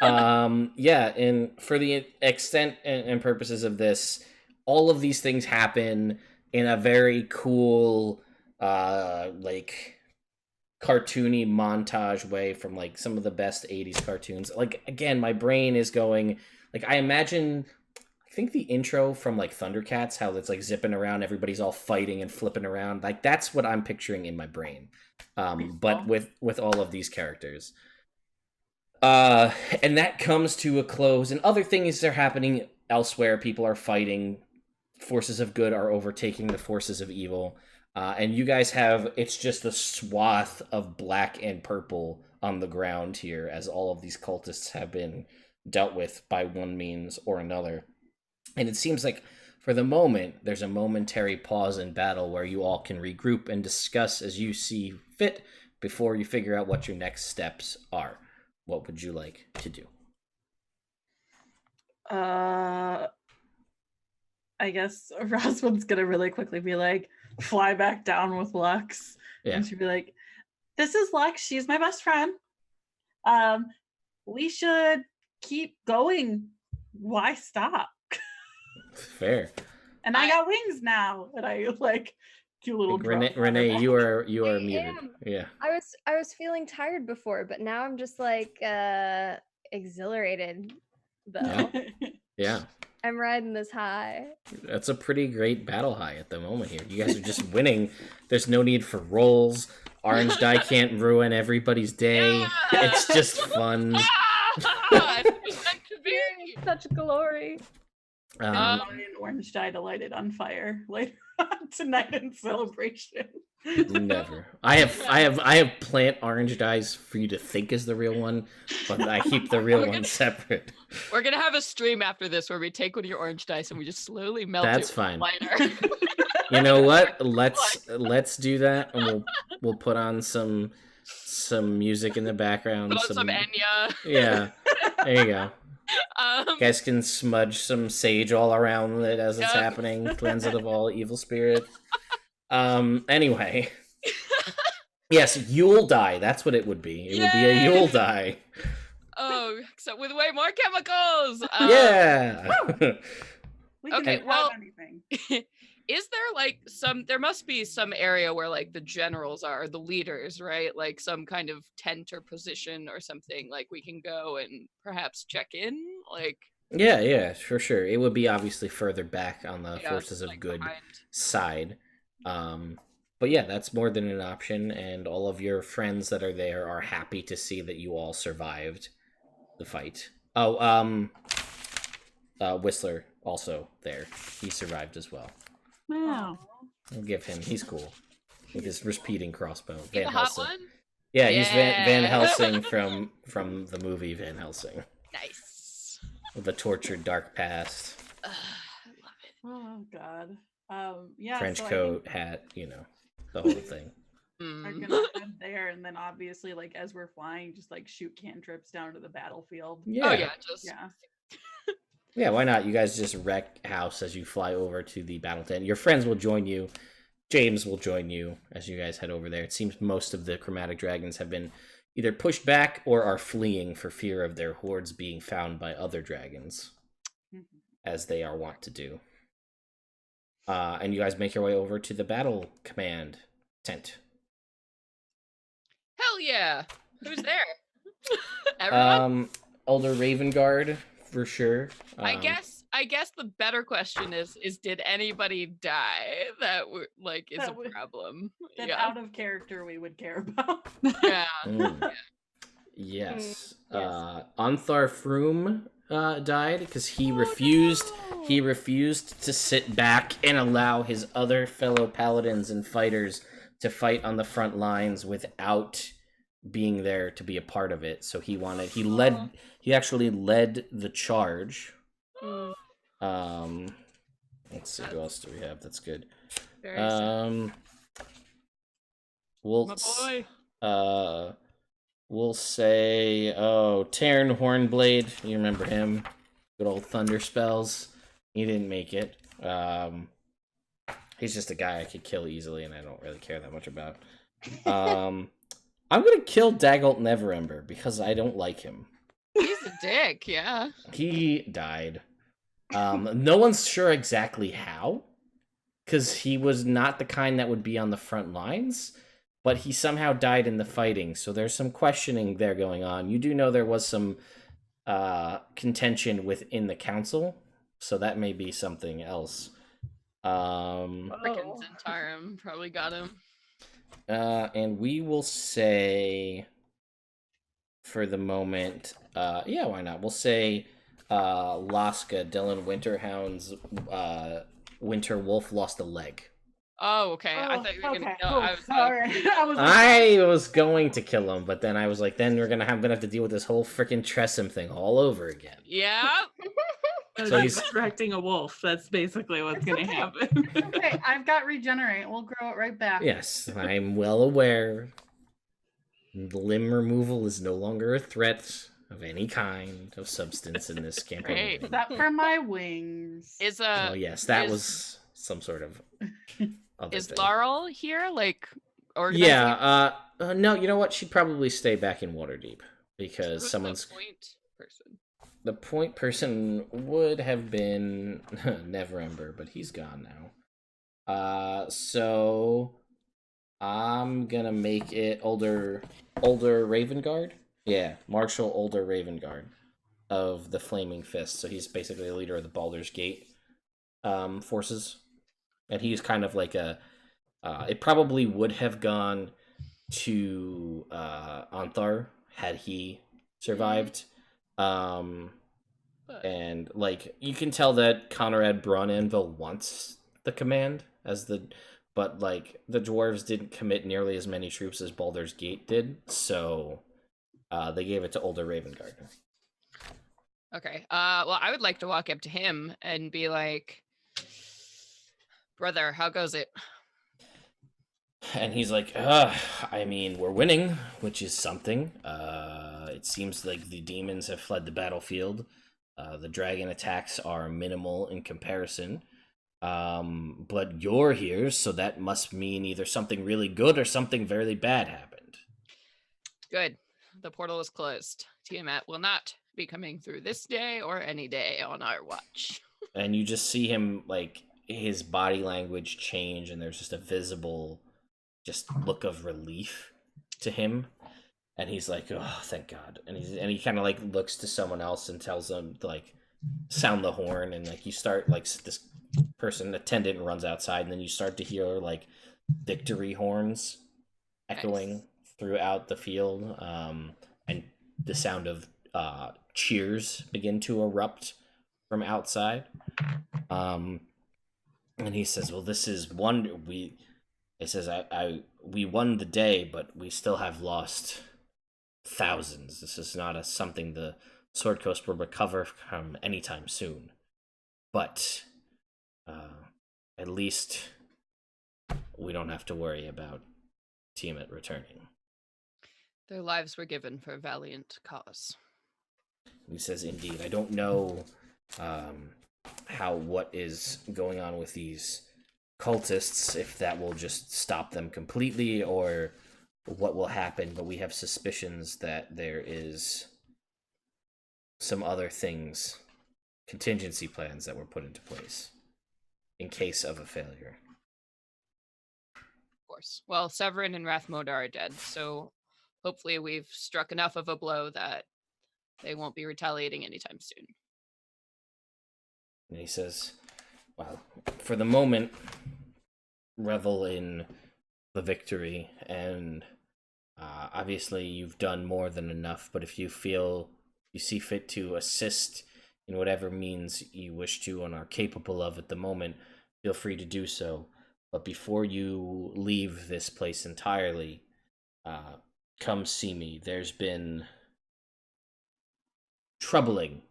Yeah, and for the extent and purposes of this, all of these things happen in a very cool, like cartoony montage way from like some of the best 80s cartoons. Like, again, my brain is going, like, I imagine, I think the intro from like Thundercats, how it's like zipping around, everybody's all fighting and flipping around, like that's what I'm picturing in my brain, but with all of these characters. And that comes to a close, and other things are happening elsewhere. People are fighting, forces of good are overtaking the forces of evil. And you guys have, it's just a swath of black and purple on the ground here as all of these cultists have been dealt with by one means or another. And it seems like for the moment, there's a momentary pause in battle where you all can regroup and discuss as you see fit before you figure out what your next steps are. What would you like to do?
I guess Roswell's gonna really quickly be like, fly back down with Lux.
Yeah.
And she'd be like, this is Lux, she's my best friend. We should keep going. Why stop?
Fair.
And I got wings now. And I like do a little
Renee, you are
I
muted.
am.
Yeah.
I was feeling tired before, but now I'm just like exhilarated though.
Yeah.
I'm riding this high.
That's a pretty great battle high at the moment here. You guys are just winning. There's no need for rolls. Orange die can't ruin everybody's day.
Yeah.
It's just fun.
It's meant to be.
Such glory.
And orange dye to light it on fire later on tonight in celebration.
Never. I have plant orange dyes for you to think is the real one, but I keep the real one separate.
We're gonna have a stream after this where we take one of your orange dice and we just slowly melt it.
That's fine.
Lighter.
You know what? Let's do that, and we'll put on some music in the background.
Put on some Enya.
Yeah. There you go. You guys can smudge some sage all around it as it's happening, cleanse it of all evil spirit. Anyway. Yes, Yule die. That's what it would be. It would be a Yule die.
Oh, except with way more chemicals.
Yeah.
We can
Okay,
make
well-
anything.
Is there like there must be some area where like the generals are, the leaders, right? Like some kind of tent or position or something, like we can go and perhaps check in, like.
Yeah, for sure. It would be obviously further back on the forces of
like
good
behind.
side. But yeah, that's more than an option, and all of your friends that are there are happy to see that you all survived the fight. Oh, Whistler also there. He survived as well.
Wow.
I'll give him. He's cool with his repeating crossbow.
The
Van
hot
Helsing.
one?
Yeah, he's Van
Yeah.
Helsing from the movie Van Helsing
Nice.
with a tortured dark past,
I love it.
Oh God. Yeah.
French
so I
coat, hat, the whole thing.
think We're
Mm.
gonna head there, and then obviously, like as we're flying, just like shoot cantrips down to the battlefield.
Yeah.
Oh yeah, just
Yeah.
Yeah, why not? You guys just wreck house as you fly over to the battle tent. Your friends will join you. James will join you as you guys head over there. It seems most of the chromatic dragons have been either pushed back or are fleeing for fear of their hordes being found by other dragons, as they are wont to do. And you guys make your way over to the battle command tent.
hell yeah. Who's there? Everyone?
Elder Ravengard, for sure.
I guess the better question is did anybody die? That is
That
a
would-
problem.
That
Yeah.
out of character we would care about.
Yeah.
Mm. Yes.
yes.
Anthar Froom died because he refused.
no.
He refused to sit back and allow his other fellow paladins and fighters to fight on the front lines without being there to be a part of it. So he actually led the charge.
Mm.
Let's see, who else do we have? That's good.
Very sad.
We'll
My boy.
we'll say, Taryn Hornblade. You remember him? Good old thunder spells. He didn't make it. He's just a guy I could kill easily, and I don't really care that much about. I'm gonna kill Dagult Neverember because I don't like him.
He's a dick, yeah.
He died. No one's sure exactly how, because he was not the kind that would be on the front lines, but he somehow died in the fighting, so there's some questioning there going on. You do know there was some contention within the council, so that may be something else.
Frickin' Zentarum probably got him.
And we will say, for the moment, yeah, why not? We'll say Laska, Dylan Winterhound's Winter Wolf lost a leg.
Oh, okay. I thought you were gonna kill.
Oh,
I was
sorry.
I was going to kill him, but then I was like, then I'm gonna have to deal with this whole freaking Tressum thing all over again.
Yeah.
So he's
resurrecting a wolf. That's basically what's going to happen.
Okay, I've got regenerate. We'll grow it right back.
Yes, I'm well aware. The limb removal is no longer a threat of any kind of substance in this campaign.
Great.
Except for my wings.
Is
Oh yes, that was some sort of.
Is
thing.
Laurel here? Like, or
yeah? No, you know what? She'd probably stay back in Waterdeep because
who's
someone's
the point person?
the point person would have been Neverember, but he's gone now. So I'm gonna make it older Ravengard. Yeah, Marshal Older Ravengard of the Flaming Fist. So he's basically the leader of the Baldur's Gate forces, and he's kind of like a. It probably would have gone to Anthar had he survived. And like you can tell that Conrad Brunanville wants the command but like the dwarves didn't commit nearly as many troops as Baldur's Gate did, so they gave it to Older Ravengard.
Okay. Well, I would like to walk up to him and be like, "Brother, how goes it?"
And he's like, I mean, we're winning, which is something. It seems like the demons have fled the battlefield. The dragon attacks are minimal in comparison. But you're here, so that must mean either something really good or something very bad happened.
Good. The portal is closed. Tiamat will not be coming through this day or any day on our watch.
And you just see him, like, his body language change, and there's just a visible look of relief to him. And he's like, oh, thank God. And he kind of like looks to someone else and tells them to like sound the horn. And like you start like this attendant runs outside, and then you start to hear like victory horns echoing throughout the field. And the sound of cheers begin to erupt from outside. And he says, well, this is It says, we won the day, but we still have lost thousands. This is not something the Sword Coast will recover from anytime soon. But at least we don't have to worry about Tiamat returning.
Their lives were given for a valiant cause.
He says, indeed. I don't know what is going on with these cultists, if that will just stop them completely or what will happen, but we have suspicions that there is some other things, contingency plans that were put into place in case of a failure.
Of course. Well, Severin and Rathmoda are dead, so hopefully we've struck enough of a blow that they won't be retaliating anytime soon.
And he says, well, for the moment, revel in the victory, and obviously you've done more than enough, but if you see fit to assist in whatever means you wish to and are capable of at the moment, feel free to do so. But before you leave this place entirely, come see me. There's been troubling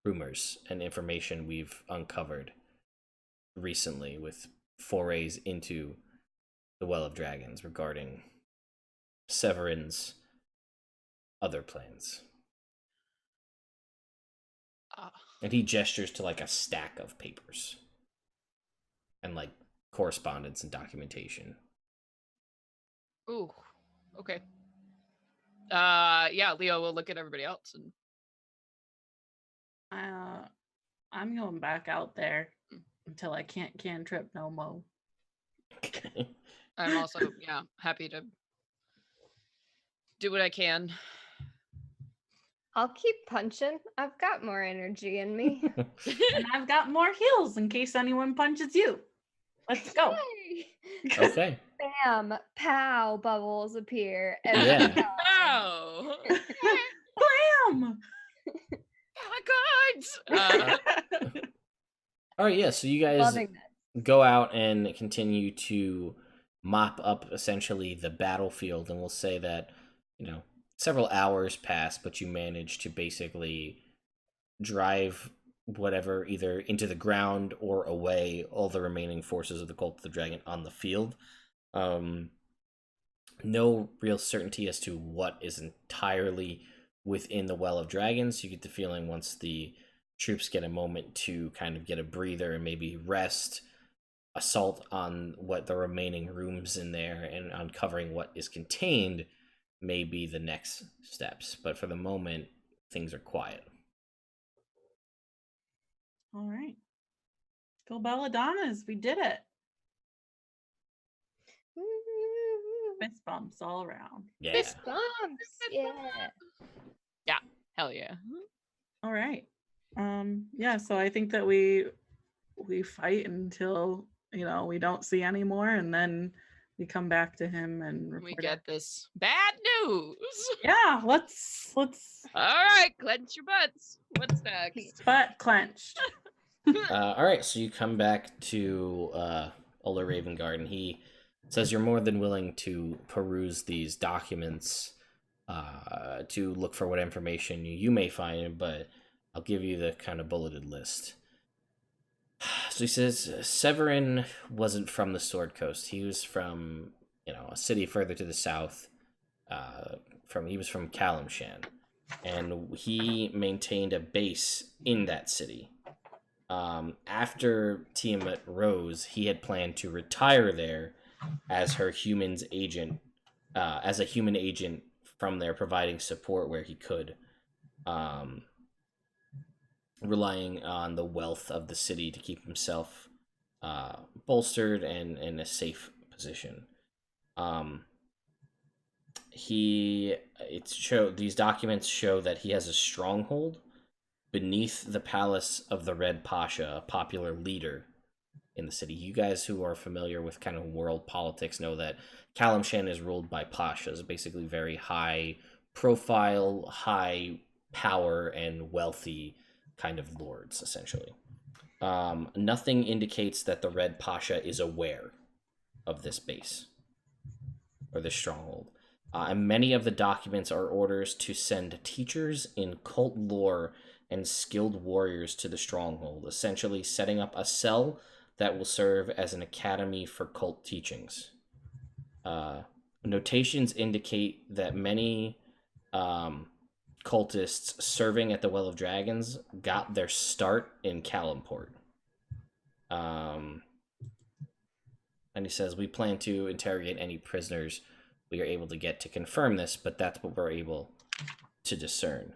rumors and information we've uncovered. recently with forays into the Well of Dragons regarding Severin's other plans. And he gestures to like a stack of papers and like correspondence and documentation.
Ooh, okay. Yeah, Leo will look at everybody else and
I'm going back out there until I can't cantrip no more.
I'm also happy to do what I can.
I'll keep punching. I've got more energy in me.
And I've got more heals in case anyone punches you. Let's go.
Yay!
Okay.
Bam! Pow! Bubbles appear.
Yeah.
Oh,
Blam!
God!
All right, yeah, so you guys
Loving that.
go out and continue to mop up essentially the battlefield, and we'll say that, several hours pass, but you manage to basically drive whatever either into the ground or away all the remaining forces of the Cult of the Dragon on the field. No real certainty as to what is entirely within the Well of Dragons. You get the feeling once the troops get a moment to kind of get a breather and maybe rest, assault on what the remaining rooms in there and uncovering what is contained may be the next steps. But for the moment, things are quiet.
All right. Go Belladonnas. We did it. Fist bumps all around.
Yeah.
Fist bumps. Yeah.
Yeah, hell yeah.
All right. Yeah, so I think that we fight until, we don't see anymore, and then we come back to him and report
We get this bad news.
Yeah, let's
All right, clench your butts. What's next?
butt clenched.
All right, so you come back to Ola Ravengard, and he says you're more than willing to peruse these documents to look for what information you may find, but I'll give you the kind of bulleted list. So he says Severin wasn't from the Sword Coast. He was from, a city further to the south. He was from Calimshan, and he maintained a base in that city. After Tiamat rose, he had planned to retire there as a human agent from there, providing support where he could, relying on the wealth of the city to keep himself bolstered and in a safe position. These documents show that he has a stronghold beneath the palace of the Red Pasha, a popular leader in the city. You guys who are familiar with kind of world politics know that Calimshan is ruled by pashas, basically very high profile, high power, and wealthy kind of lords, essentially. Nothing indicates that the Red Pasha is aware of this base or this stronghold. And many of the documents are orders to send teachers in cult lore and skilled warriors to the stronghold, essentially setting up a cell that will serve as an academy for cult teachings. Notations indicate that many cultists serving at the Well of Dragons got their start in Kalimport. And he says, we plan to interrogate any prisoners we are able to get to confirm this, but that's what we're able to discern.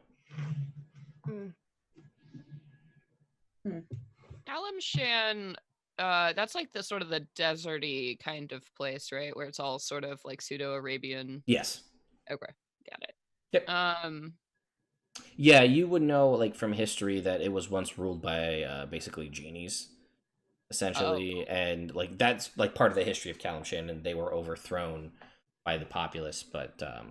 Calimshan, that's like the sort of the deserty kind of place, right? Where it's all sort of like pseudo-Arabian.
Yes.
Okay, got it.
Yep. Yeah, you would know, like, from history that it was once ruled by basically genies, essentially, and like that's like part of the history of Calimshan, and they were overthrown by the populace. But yeah.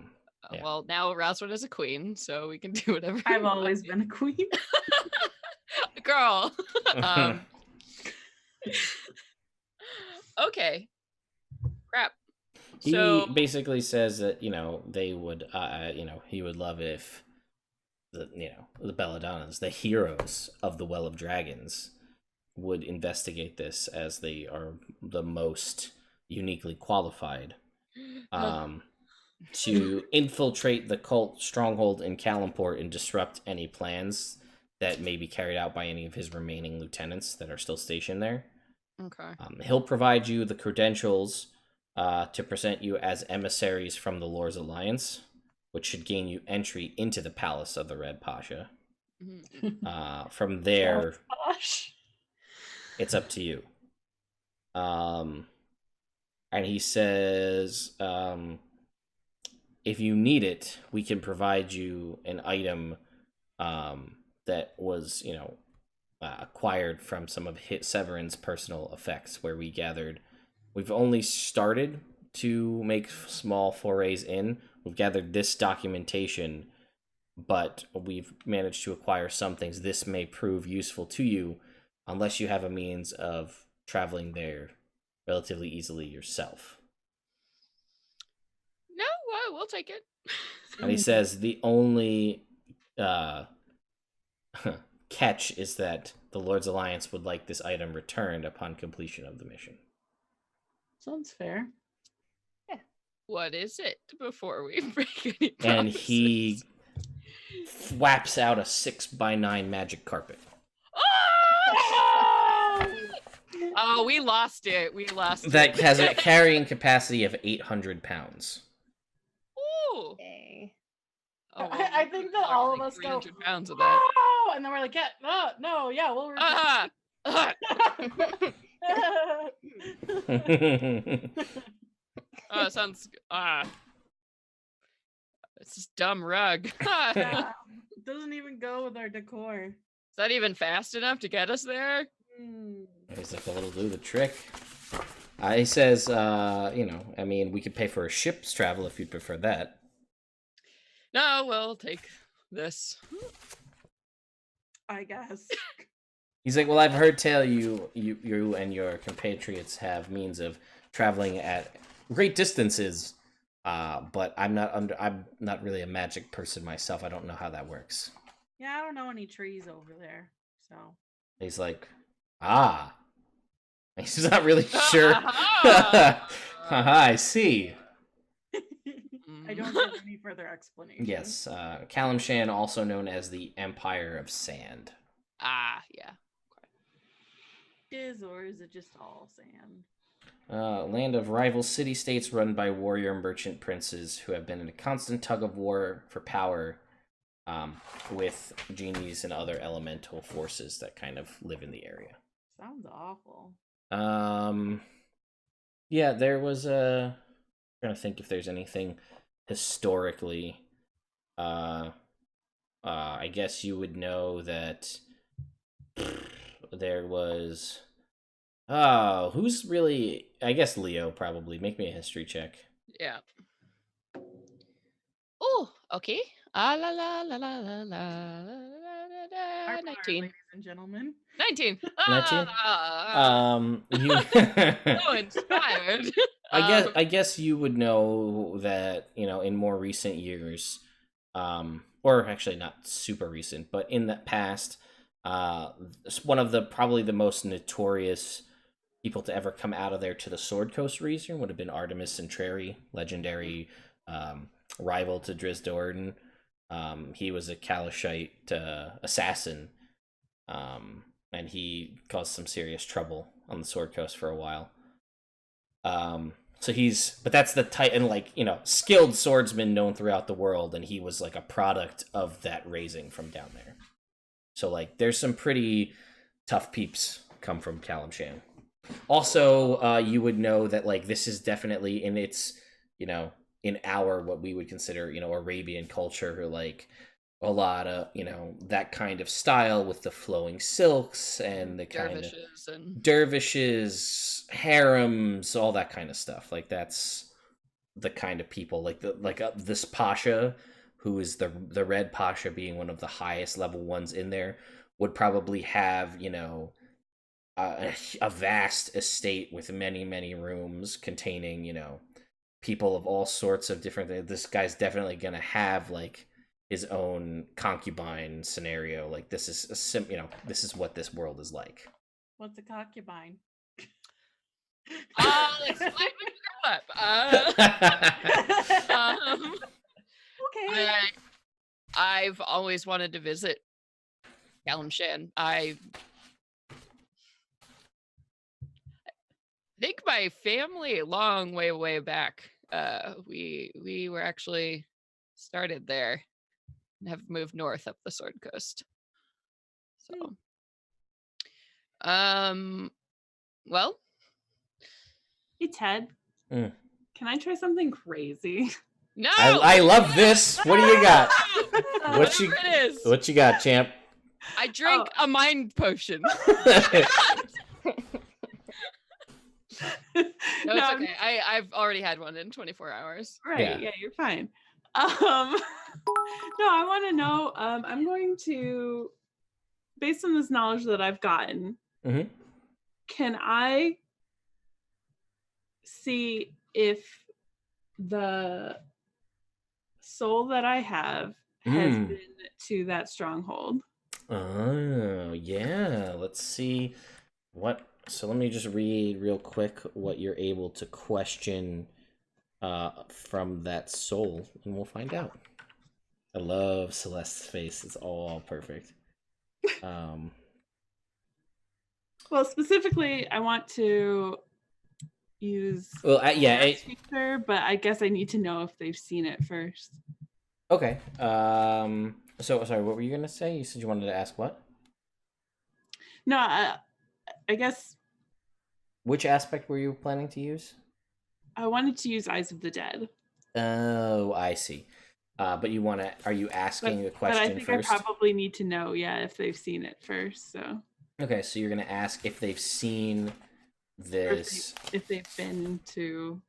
Well, now Raswin is a queen, so we can do whatever.
I've always been a queen.
Girl. Okay. Crap.
He basically says that they would he would love if the Belladonnas, the heroes of the Well of Dragons, would investigate this as they are the most uniquely qualified to infiltrate the cult stronghold in Kalimport and disrupt any plans that may be carried out by any of his remaining lieutenants that are still stationed there.
Okay.
He'll provide you the credentials to present you as emissaries from the Lord's Alliance, which should gain you entry into the palace of the Red Pasha. From there,
Gosh.
it's up to you. And he says, if you need it, we can provide you an item that was, acquired from some of Severin's personal effects, where we gathered. We've only started to make small forays in. We've gathered this documentation, but we've managed to acquire some things. This may prove useful to you, unless you have a means of traveling there relatively easily yourself.
No, we'll take it.
And he says the only catch is that the Lord's Alliance would like this item returned upon completion of the mission.
Sounds fair.
What is it before we break any promises?
And he whaps out a 6x9 magic carpet.
Oh, we lost it.
That has a carrying capacity of 800 pounds.
Ooh.
Dang.
Oh, well,
I think that all of us go,
300 pounds of that.
oh, and then we're like, yeah, no, yeah, we'll
Oh, it sounds. It's this dumb rug.
Yeah, it doesn't even go with our decor.
Is that even fast enough to get us there?
He's like, well, it'll do the trick. He says, we could pay for a ship's travel if you'd prefer that.
No, we'll take this.
I guess.
He's like, well, I've heard tell you and your compatriots have means of traveling at great distances, but I'm not really a magic person myself. I don't know how that works.
Yeah, I don't know any trees over there, so.
He's like, he's not really sure. I see.
I don't have any further explanation.
Yes, Calimshan, also known as the Empire of Sand.
Yeah.
Or is it just all sand?
Land of rival city-states run by warrior merchant princes who have been in a constant tug of war for power with genies and other elemental forces that kind of live in the area.
Sounds awful.
Yeah, there was I'm trying to think if there's anything historically. I guess you would know that there was. Oh, who's really? I guess Leo probably. Make me a history check.
Yeah. Oh, okay. La la la la la la la
Our power,
19.
ladies and gentlemen.
19.
19? You.
So inspired.
I guess you would know that, in more recent years, or actually not super recent, but in the past, one of probably the most notorious people to ever come out of there to the Sword Coast region would have been Artemis Centrari, legendary rival to Drizzt Do'Urden. He was a Kalashite assassin, and he caused some serious trouble on the Sword Coast for a while. But that's the Titan, skilled swordsman known throughout the world, and he was like a product of that raising from down there. So there's some pretty tough peeps come from Calimshan. Also, you would know that this is definitely in its, in our what we would consider, Arabian culture, a lot of, that kind of style with the flowing silks and the kind of dervishes, harems, all that kind of stuff. That's the kind of people this Pasha, who is the Red Pasha being one of the highest level ones in there, would probably have, a vast estate with many, many rooms containing, people of all sorts of different things. This guy's definitely going to have his own concubine scenario. This is this is what this world is like.
What's a concubine?
Let's liven the girl up.
Okay.
I've always wanted to visit Calimshan. I think my family, long way back, we were actually started there and have moved north up the Sword Coast. So, well,
Hey Ted,
Mm.
can I try something crazy?
no,
I love this. What do you got?
Whatever it is.
What you got, champ?
I drink a mind potion. No, it's okay. I've already had one in 24 hours.
Right, yeah, you're fine. No, I want to know, I'm going to, based on this knowledge that I've gotten, can I see if the soul that I have has been to that stronghold?
Oh, yeah. Let's see what. So let me just read real quick what you're able to question from that soul, and we'll find out. I love Celeste's face. It's all perfect.
Well, specifically, I want to use feature, but I guess I need to know if they've seen it first.
Okay. So sorry, what were you gonna say? You said you wanted to ask what?
No, I guess.
Which aspect were you planning to use?
I wanted to use Eyes of the Dead.
Oh, I see. But you want to? Are you asking a question
first? But I think
first?
I probably need to know, if they've seen it first. So.
Okay, so you're gonna ask if they've seen this.
If they've been to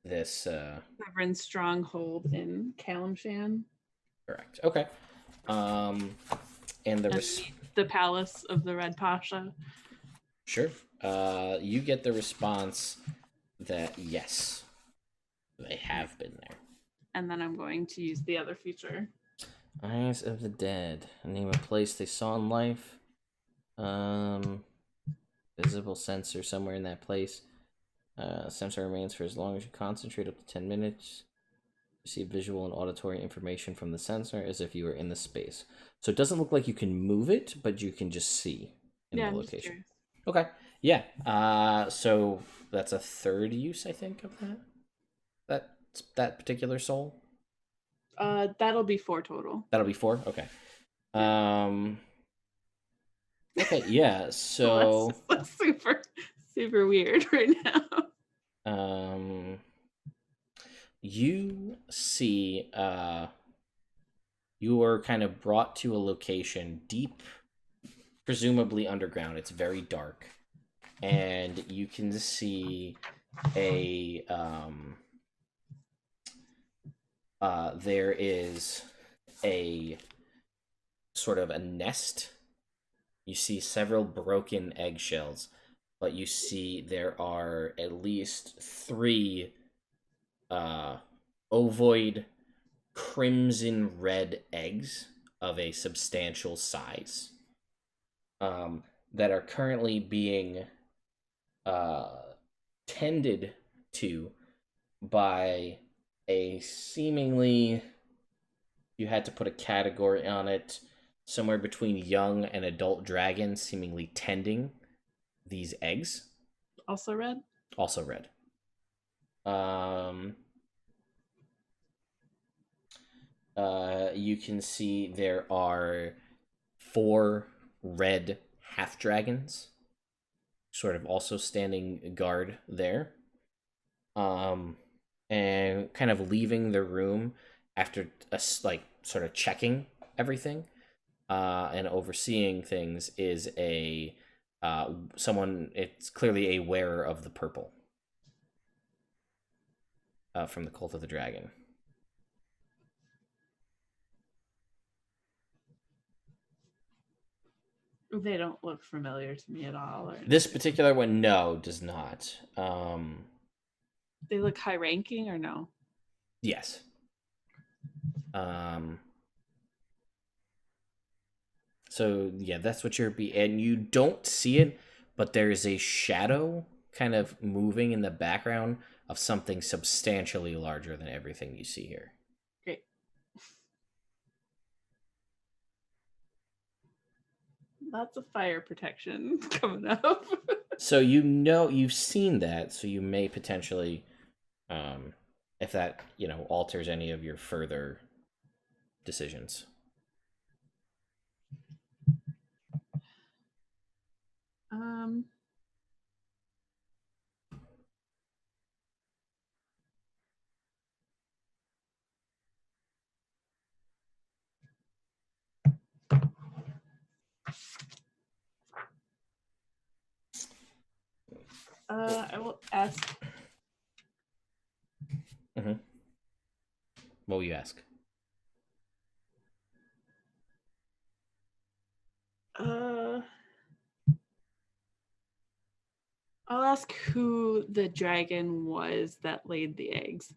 this
Severan's stronghold in Calimshan.
Correct. Okay. And
the palace of the Red Pasha.
Sure. You get the response that yes, they have been there.
And then I'm going to use the other feature.
Eyes of the Dead. Name a place they saw in life. Visible sensor somewhere in that place. Sensor remains for as long as you concentrate, up to 10 minutes. Receive visual and auditory information from the sensor as if you were in the space. So it doesn't look like you can move it, but you can just see in the location. Okay. Yeah. So that's a third use, I think, of that particular soul.
That'll be 4 total.
That'll be 4. Okay. Okay. Yeah. So
that's super weird right now.
You see, you were kind of brought to a location deep, presumably underground. It's very dark, and you can see there is a sort of a nest. You see several broken eggshells, but you see there are at least 3 ovoid crimson red eggs of a substantial size that are currently being tended to by a seemingly, you had to put a category on it, somewhere between young and adult dragon, seemingly tending these eggs.
Also red?
Also red. You can see there are 4 red half dragons, sort of also standing guard there. And kind of leaving the room after sort of checking everything and overseeing things is a someone. It's clearly a wearer of the purple from the Cult of the Dragon.
They don't look familiar to me at all.
This particular one, no, does not.
They look high ranking or no?
Yes. So yeah, that's what and you don't see it, but there is a shadow kind of moving in the background of something substantially larger than everything you see here.
Great. Lots of fire protection coming up.
So you know you've seen that, so you may potentially, if that alters any of your further decisions.
I will ask.
Mm-hmm. What will you ask?
I'll ask who the dragon was that laid the eggs.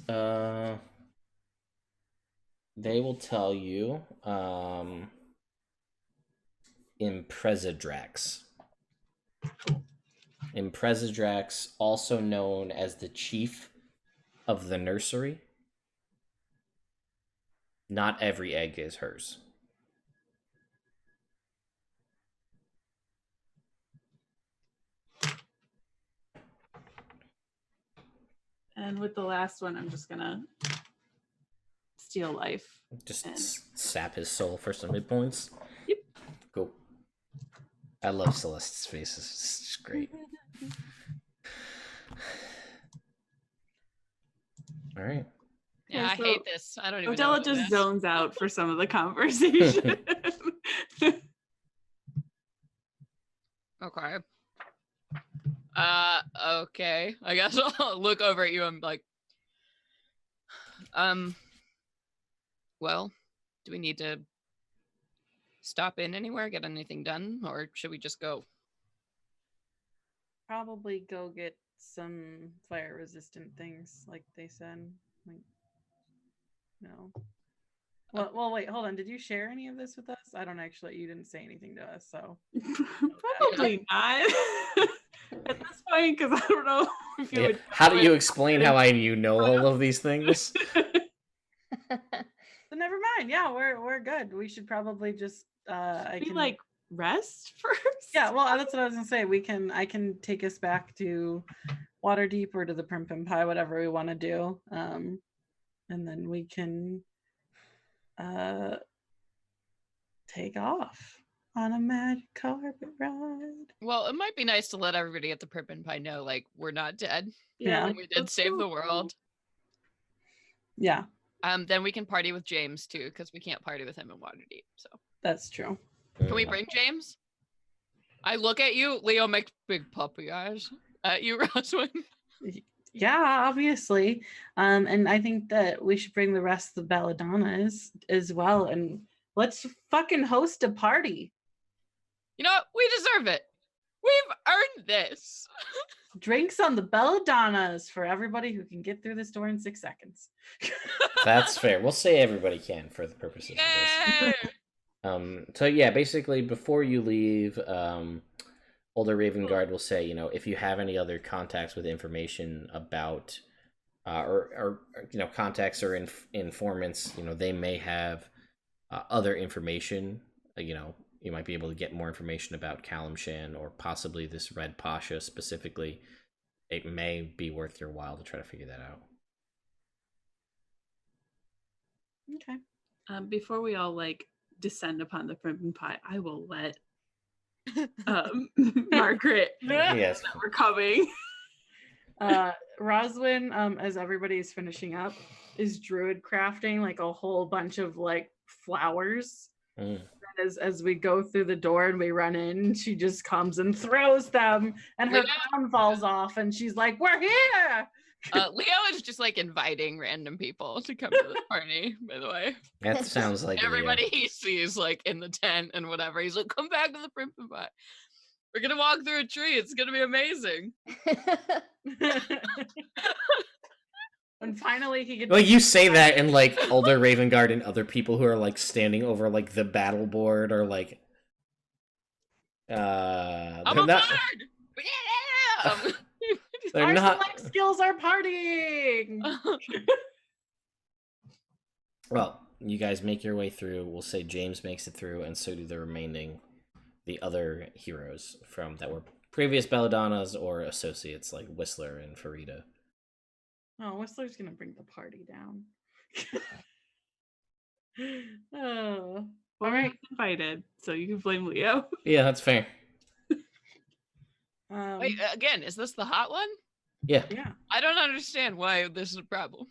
They will tell you, Impresadrax. Impresadrax, also known as the chief of the nursery. Not every egg is hers.
And with the last one, I'm just gonna steal life.
Just sap his soul for some hit points.
Yep.
Cool. I love Celeste's faces. It's just great. All right.
Yeah,
Yeah,
I
so
hate this. I don't even know.
Odella
what
just
this-
zones out for some of the conversation.
Okay. Okay. I guess I'll look over at you and be like, well, do we need to stop in anywhere, get anything done, or should we just go?
Probably go get some fire resistant things, like they said. Like, no. Well, wait, hold on. Did you share any of this with us? I don't actually. You didn't say anything to us, so
Probably not at this point, because I don't know if you would.
How do you explain how I know all of these things?
So never mind. Yeah, we're good. We should probably just I
We
can
like rest first.
yeah. Well, that's what I was gonna say. I can take us back to Waterdeep or to the Primp and Pie, whatever we want to do, and then we can take off on a magic carpet ride.
Well, it might be nice to let everybody at the Primp and Pie know, like, we're not dead.
Yeah.
like,
We did
let's
save
go.
the world.
Yeah,
Then we can party with James too, because we can't party with him in Waterdeep. So
that's true.
can we bring James? I look at you, Leo makes big puppy eyes at you, Roswin.
Yeah, obviously. And I think that we should bring the rest of the Belladonnas as well, and let's fucking host a party.
You know what? We deserve it. We've earned this.
Drinks on the Belladonnas for everybody who can get through this door in 6 seconds.
That's fair. We'll say everybody can for the purposes of this.
Yay!
So yeah, basically before you leave, Older Raven Guard will say, if you have any other contacts with information about, or contacts or informants, they may have other information. You might be able to get more information about Calimshan or possibly this Red Pasha specifically. It may be worth your while to try to figure that out.
Okay.
Before we all descend upon the Primp and Pie, I will let Margaret
Yes.
that we're coming.
Roswin, as everybody's finishing up, is druid crafting a whole bunch of flowers.
Mm.
As we go through the door and we run in, she just comes and throws them, and her
Leo-
crown falls off, and she's like, "We're here!"
Leo is just inviting random people to come to the party, by the way.
That sounds like
Everybody he sees in the tent and whatever. He's like, come back to the Primp and Pie. We're gonna walk through a tree. It's gonna be amazing.
And finally, he gets.
Well, you say that, and Older Raven Guard and other people who are standing over the battle board are
I'm
they're
a
not.
bard! Yeah!
They're
Our
not.
select skills are partying.
Well, you guys make your way through. We'll say James makes it through, and so do the other heroes from that were previous Belladonnas or associates like Whistler and Farida.
Oh, Whistler's gonna bring the party down. Oh,
Well,
all right.
invited, so you can blame Leo.
Yeah, that's fair.
Wait, again, is this the hot one?
Yeah.
Yeah.
I don't understand why this is a problem.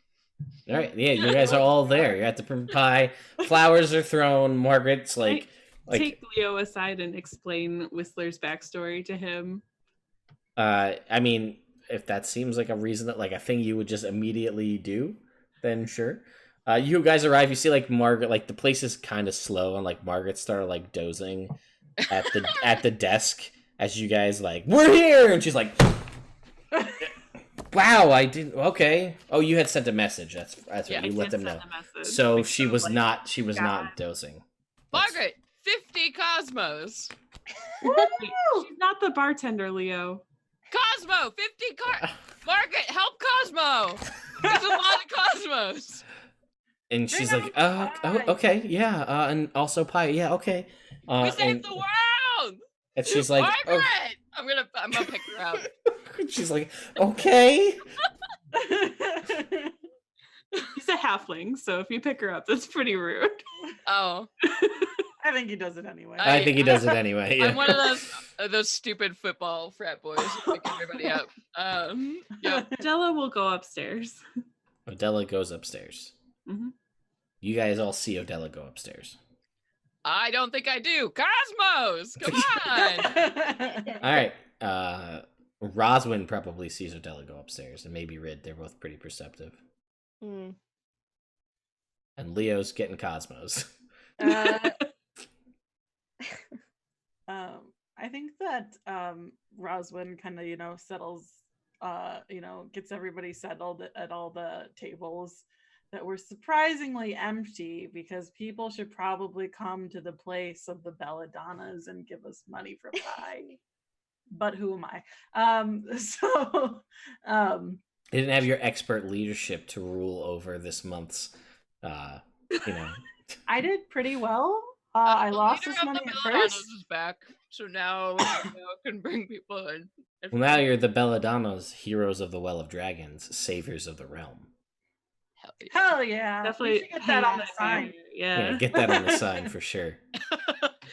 All right. Yeah, you guys are all there. You're at the Primp and Pie. Flowers are thrown. Margaret's like
Take Leo aside and explain Whistler's backstory to him.
I mean, if that seems like a reason that like a thing you would just immediately do, then sure. You guys arrive. You see like Margaret. Like the place is kind of slow, and like Margaret started like dozing at the desk as you guys like we're here, and she's like, "Wow, I didn't." Okay. Oh, you had sent a message. That's right.
Yeah,
You
I
let
did
them
send
know.
a message.
So
Like,
she was
like,
not. She was
God.
not dozing. That's-
Margaret, 50 cosmos.
Wait, she's not the bartender, Leo.
Cosmo, 50 Margaret, help Cosmo. There's a lot of cosmos.
And she's
Bring
like,
on
oh,
pie."
okay, yeah, and also pie, yeah, okay.
We saved the world.
And she's like,
Margaret,
oh.
I'm gonna pick her out.
She's like, okay.
She's a halfling, so if you pick her up, that's pretty rude.
Oh,
I think he does it anyway.
I think he does it anyway. Yeah.
I'm one of those stupid football frat boys who pick everybody up. Yeah.
Della will go upstairs.
Odella goes upstairs.
Mhm.
You guys all see Odella go upstairs.
I don't think I do. Cosmos, come on.
All right. Roswin probably sees Odella go upstairs, and maybe Rid. They're both pretty perceptive.
Hmm.
And Leo's getting Cosmos.
I think that Roswin kind of settles, gets everybody settled at all the tables that were surprisingly empty because people should probably come to the place of the Belladonnas and give us money for pie. But who am I?
They didn't have your expert leadership to rule over this month's,
I did pretty well. I lost
Leader
this
of
money
the
at
Belladonnas
first.
is back, so now I can bring people in.
Well, now you're the Belladonnas, heroes of the Well of Dragons, saviors of the realm.
Hell yeah.
Hell yeah.
Definitely
We should get that on the
hang
sign.
Yeah.
Yeah, get that on the sign for sure.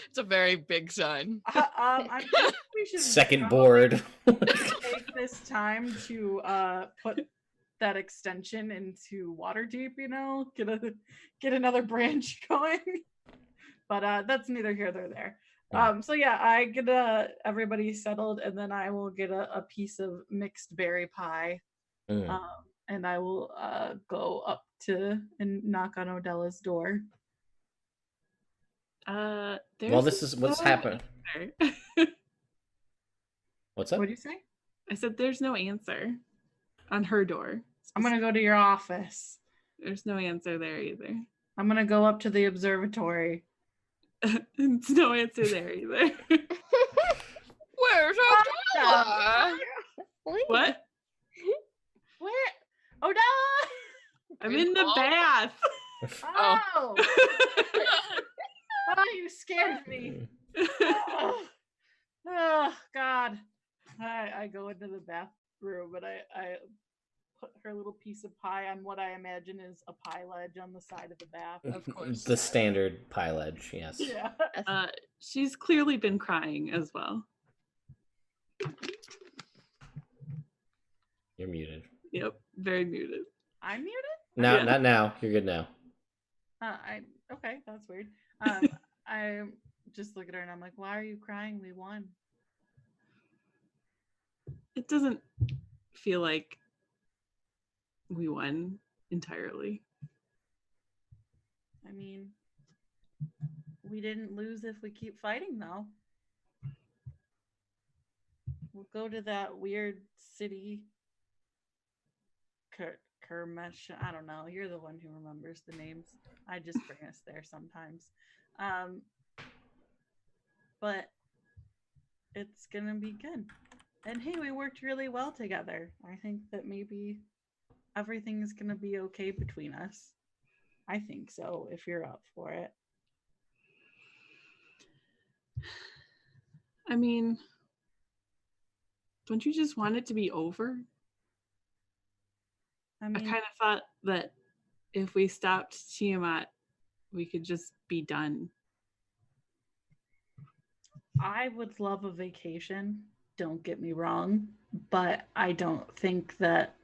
It's a very big sign.
I think we should
Second
probably
board.
take this time to put that extension into Waterdeep, get another branch going. But that's neither here nor there. So yeah, I get everybody settled, and then I will get a piece of mixed berry pie.
Mm.
And I will go up to and knock on Odella's door.
Well, this is what's happened. What's up?
What do you say?
I said there's no answer on her door.
I'm gonna go to your office.
There's no answer there either.
I'm gonna go up to the observatory.
There's no answer there either.
Where's Odella?
What?
Where? Odella!
I'm in the bath.
Oh! Oh, you scared me. Oh God. I go into the bathroom and I put her little piece of pie on what I imagine is a pie ledge on the side of the bath.
Of course.
The standard pie ledge, yes.
Yeah.
She's clearly been crying as well.
You're muted.
Yep, very muted.
I'm muted?
No,
Yeah.
not now. You're good now.
Okay, that's weird. I just look at her and I'm like, why are you crying? We won.
It doesn't feel like we won entirely.
I mean, we didn't lose if we keep fighting, though. We'll go to that weird city. Kermesh. I don't know. You're the one who remembers the names. I just bring us there sometimes. But it's gonna be good. And hey, we worked really well together. I think that maybe everything's gonna be okay between us. I think so, if you're up for it.
I mean, don't you just want it to be over?
I
I
mean,
kind of thought that if we stopped Tiamat, we could just be done.
I would love a vacation, don't get me wrong, but I don't think that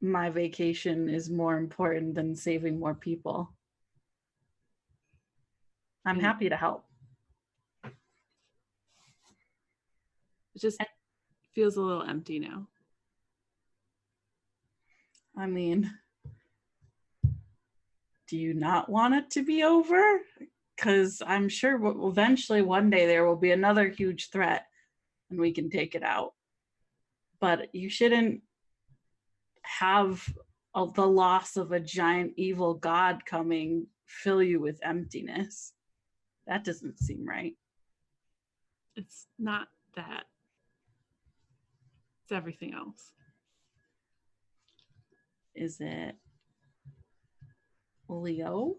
my vacation is more important than saving more people. I'm
And
happy to help.
it just feels a little empty now.
I mean, do you not want it to be over? Because I'm sure eventually one day there will be another huge threat and we can take it out. But you shouldn't have the loss of a giant evil god coming fill you with emptiness. That doesn't seem right.
It's not that. It's everything else.
Is it Leo?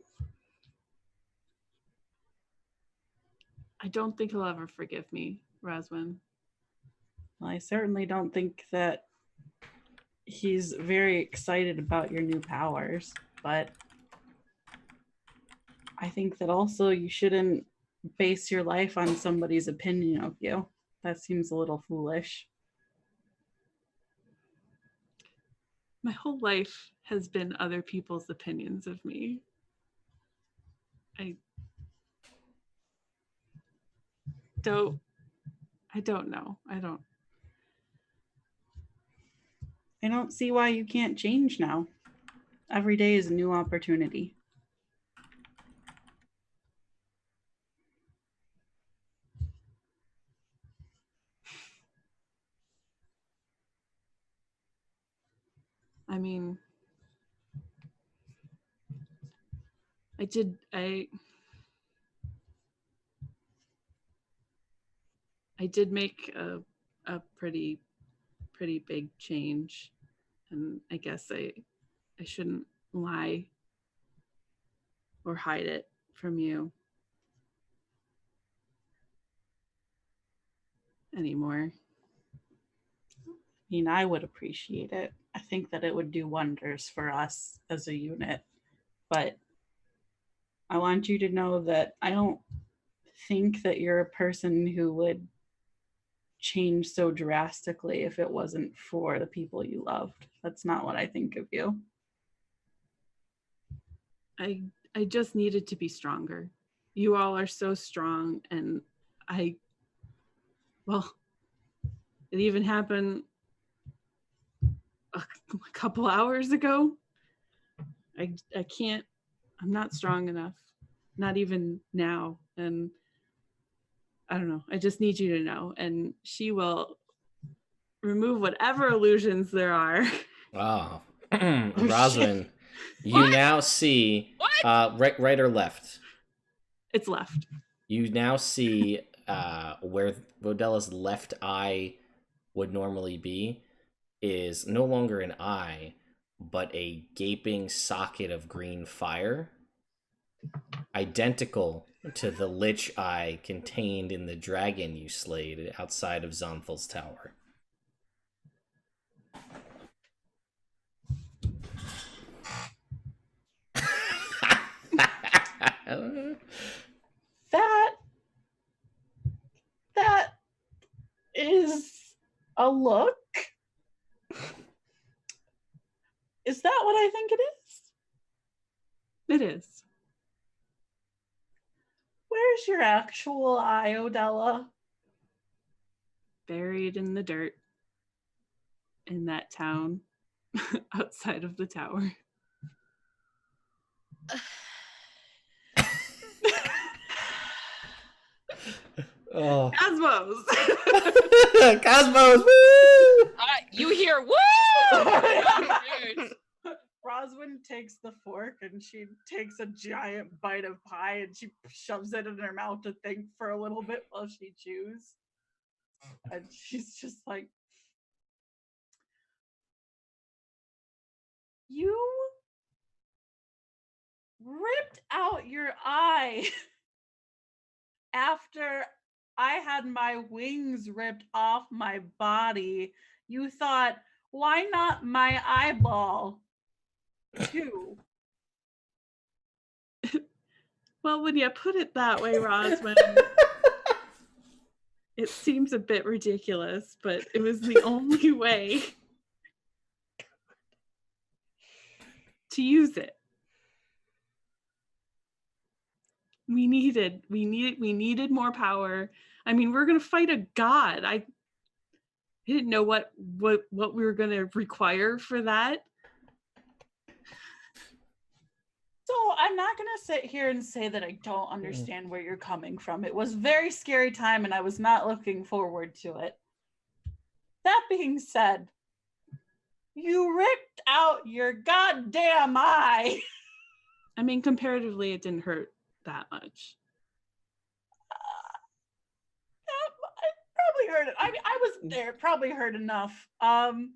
I don't think he'll ever forgive me, Roswin.
Well, I certainly don't think that he's very excited about your new powers, but I think that also you shouldn't base your life on somebody's opinion of you. That seems a little foolish.
My whole life has been other people's opinions of me. I don't know.
I don't see why you can't change now. Every day is a new opportunity.
I mean, I did make a pretty big change, and I guess I shouldn't lie or hide it from you anymore.
I mean, I would appreciate it. I think that it would do wonders for us as a unit. But I want you to know that I don't think that you're a person who would change so drastically if it wasn't for the people you loved. That's not what I think of you.
I just needed to be stronger. You all are so strong, and well, it even happened a couple hours ago. I can't, I'm not strong enough, not even now. And I don't know, I just need you to know. And she will remove whatever illusions there are.
Oh,
shit.
Roswin, you
What?
now see right or left.
It's left.
You now see where Vodella's left eye would normally be is no longer an eye, but a gaping socket of green fire, identical to the lich eye contained in the dragon you slayed outside of Zonthal's tower.
That is a look. Is that what I think it is?
It is.
Where's your actual eye, Odella?
Buried in the dirt in that town outside of the tower.
Oh,
Cosmos!
Cosmos! Woo!
You hear woo!
Roswin takes the fork and she takes a giant bite of pie and she shoves it in her mouth to think for a little bit while she chews. And she's just like, you ripped out your eye after I had my wings ripped off my body. You thought, why not my eyeball too?
Well, when you put it that way, Roswin, it seems a bit ridiculous, but it was the only way to use it. We needed more power. I mean, we're gonna fight a god. I didn't know what we were gonna require for that.
So I'm not going to sit here and say that I don't understand where you're coming from. It was a very scary time and I was not looking forward to it. That being said, you ripped out your goddamn eye.
I mean, comparatively, it didn't hurt that much.
I probably heard it. I was there. Probably heard enough. So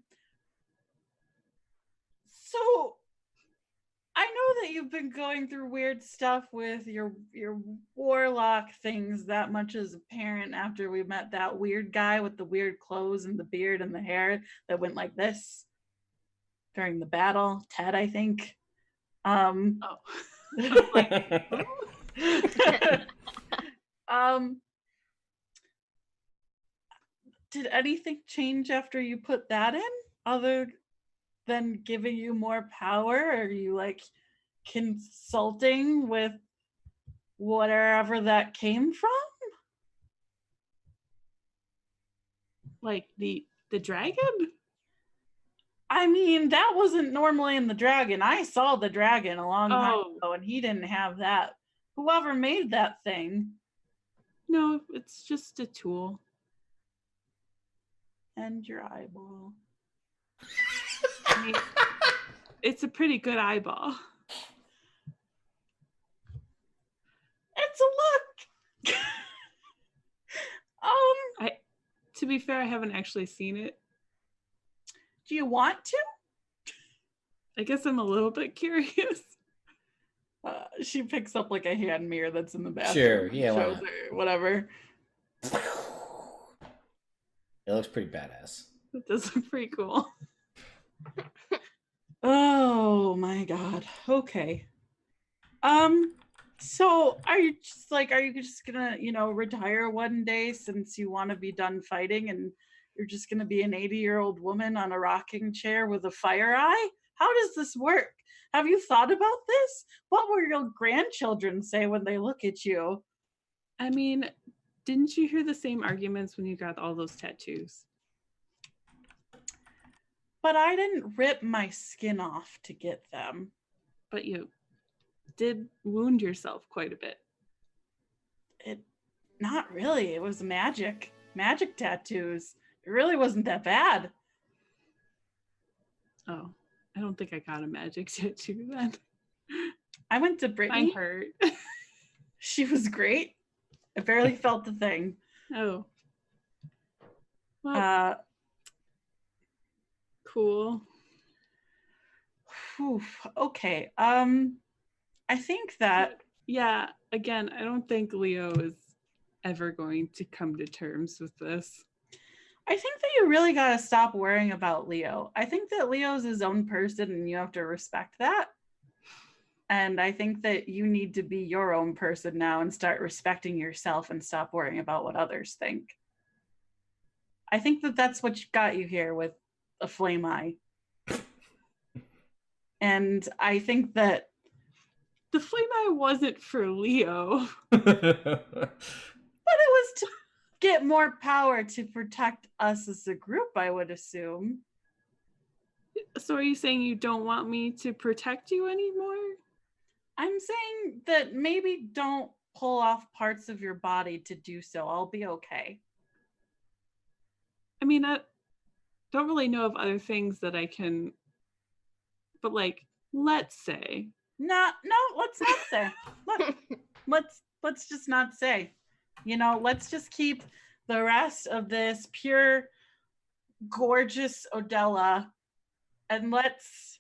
I know that you've been going through weird stuff with your warlock things. That much is apparent after we met that weird guy with the weird clothes and the beard and the hair that went like this during the battle. Ted, I think. Did anything change after you put that in, other than giving you more power? Are you like consulting with whatever that came from?
Like the dragon?
I mean, that wasn't normally in the dragon. I saw the dragon a long time ago and he didn't have that. Whoever made that thing.
No, it's just a tool.
And your eyeball.
I mean, it's a pretty good eyeball.
It's a look.
To be fair, I haven't actually seen it.
Do you want to?
I guess I'm a little bit curious.
She picks up like a hand mirror that's in the bathroom.
Sure, yeah,
shows her whatever.
It looks pretty badass.
It does look pretty cool.
Oh my god. Okay. So are you just gonna, retire one day since you want to be done fighting and you're just gonna be an 80-year-old woman on a rocking chair with a fire eye? How does this work? Have you thought about this? What will your grandchildren say when they look at you?
I mean, didn't you hear the same arguments when you got all those tattoos?
But I didn't rip my skin off to get them.
But you did wound yourself quite a bit.
Not really. It was magic tattoos. It really wasn't that bad.
Oh, I don't think I got a magic tattoo then.
I went to Brittany.
I hurt.
She was great. I barely felt the thing.
Oh. Well, cool.
Whew, okay. I think that...
Yeah, again, I don't think Leo is ever going to come to terms with this.
I think that you really got to stop worrying about Leo. I think that Leo's his own person and you have to respect that. And I think that you need to be your own person now and start respecting yourself and stop worrying about what others think. I think that that's what got you here with a flame eye. And I think that
the flame eye wasn't for Leo.
But it was to get more power to protect us as a group, I would assume.
So are you saying you don't want me to protect you anymore?
I'm saying that maybe don't pull off parts of your body to do so. I'll be okay.
I mean, I don't really know of other things that I can, but like, let's say.
No, let's not say. Let's just not say. Let's just keep the rest of this pure, gorgeous Odella, and let's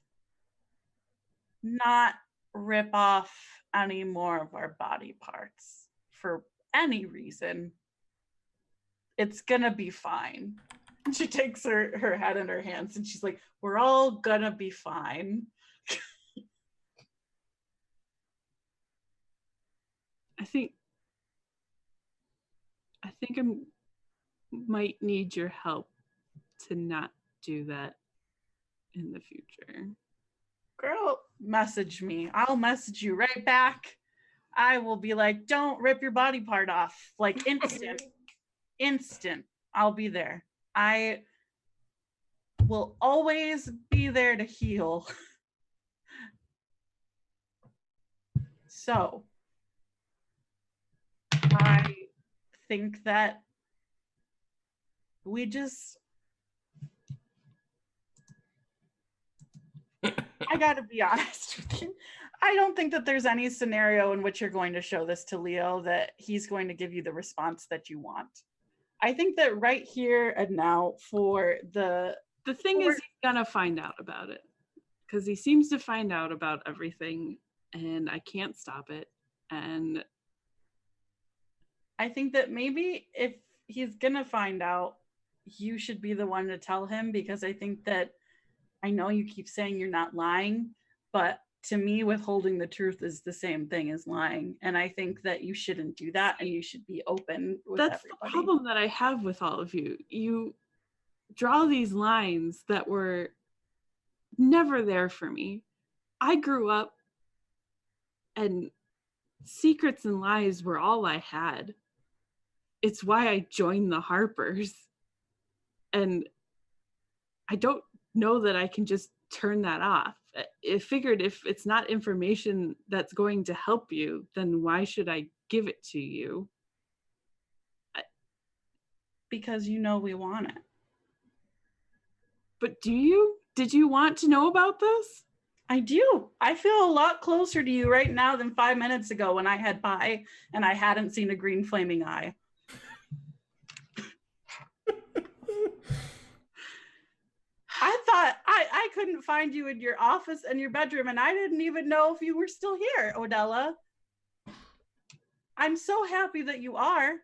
not rip off any more of our body parts for any reason. It's gonna be fine. She takes her head in her hands and she's like, we're all gonna be fine.
I think I might need your help to not do that in the future.
Girl, message me. I'll message you right back. I will be like, don't rip your body part off. Like instant. I'll be there. I will always be there to heal. So I think that we just, I gotta be honest with you. I don't think that there's any scenario in which you're going to show this to Leo that he's going to give you the response that you want. I think that right here and now for the
thing is, he's gonna find out about it because he seems to find out about everything and I can't stop it. And
I think that maybe if he's gonna find out, you should be the one to tell him, because I think that, I know you keep saying you're not lying, but to me, withholding the truth is the same thing as lying. And I think that you shouldn't do that and you should be open with
that's
everybody.
the problem that I have with all of you. You draw these lines that were never there for me. I grew up and secrets and lies were all I had. It's why I joined the Harpers. And I don't know that I can just turn that off. I figured if it's not information that's going to help you, then why should I give it to you?
Because you know we want it.
But do you? Did you want to know about this?
I do. I feel a lot closer to you right now than 5 minutes ago when I had pie and I hadn't seen a green flaming eye. I thought I couldn't find you in your office and your bedroom, and I didn't even know if you were still here, Odella. I'm so happy that you are.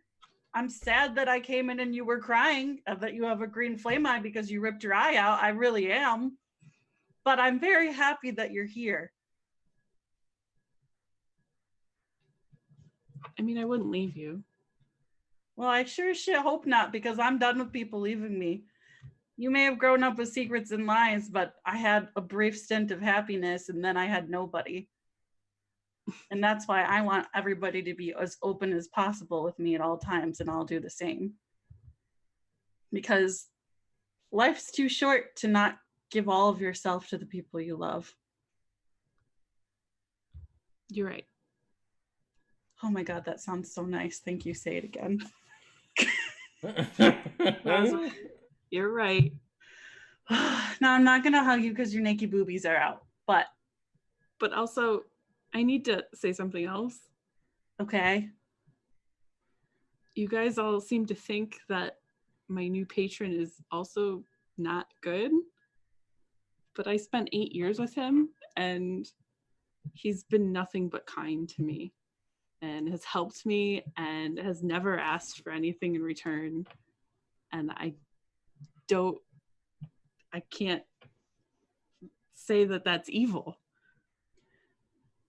I'm sad that I came in and you were crying, that you have a green flame eye because you ripped your eye out. I really am. But I'm very happy that you're here.
I mean, I wouldn't leave you.
Well, I sure as shit hope not, because I'm done with people leaving me. You may have grown up with secrets and lies, but I had a brief stint of happiness and then I had nobody. And that's why I want everybody to be as open as possible with me at all times, and I'll do the same. Because life's too short to not give all of yourself to the people you love.
You're right.
Oh my God, that sounds so nice. Thank you. Say it again.
You're right.
Now I'm not gonna hug you because your naked boobies are out, but
also I need to say something else.
Okay.
You guys all seem to think that my new patron is also not good, but I spent 8 years with him and he's been nothing but kind to me and has helped me and has never asked for anything in return. And I can't say that that's evil.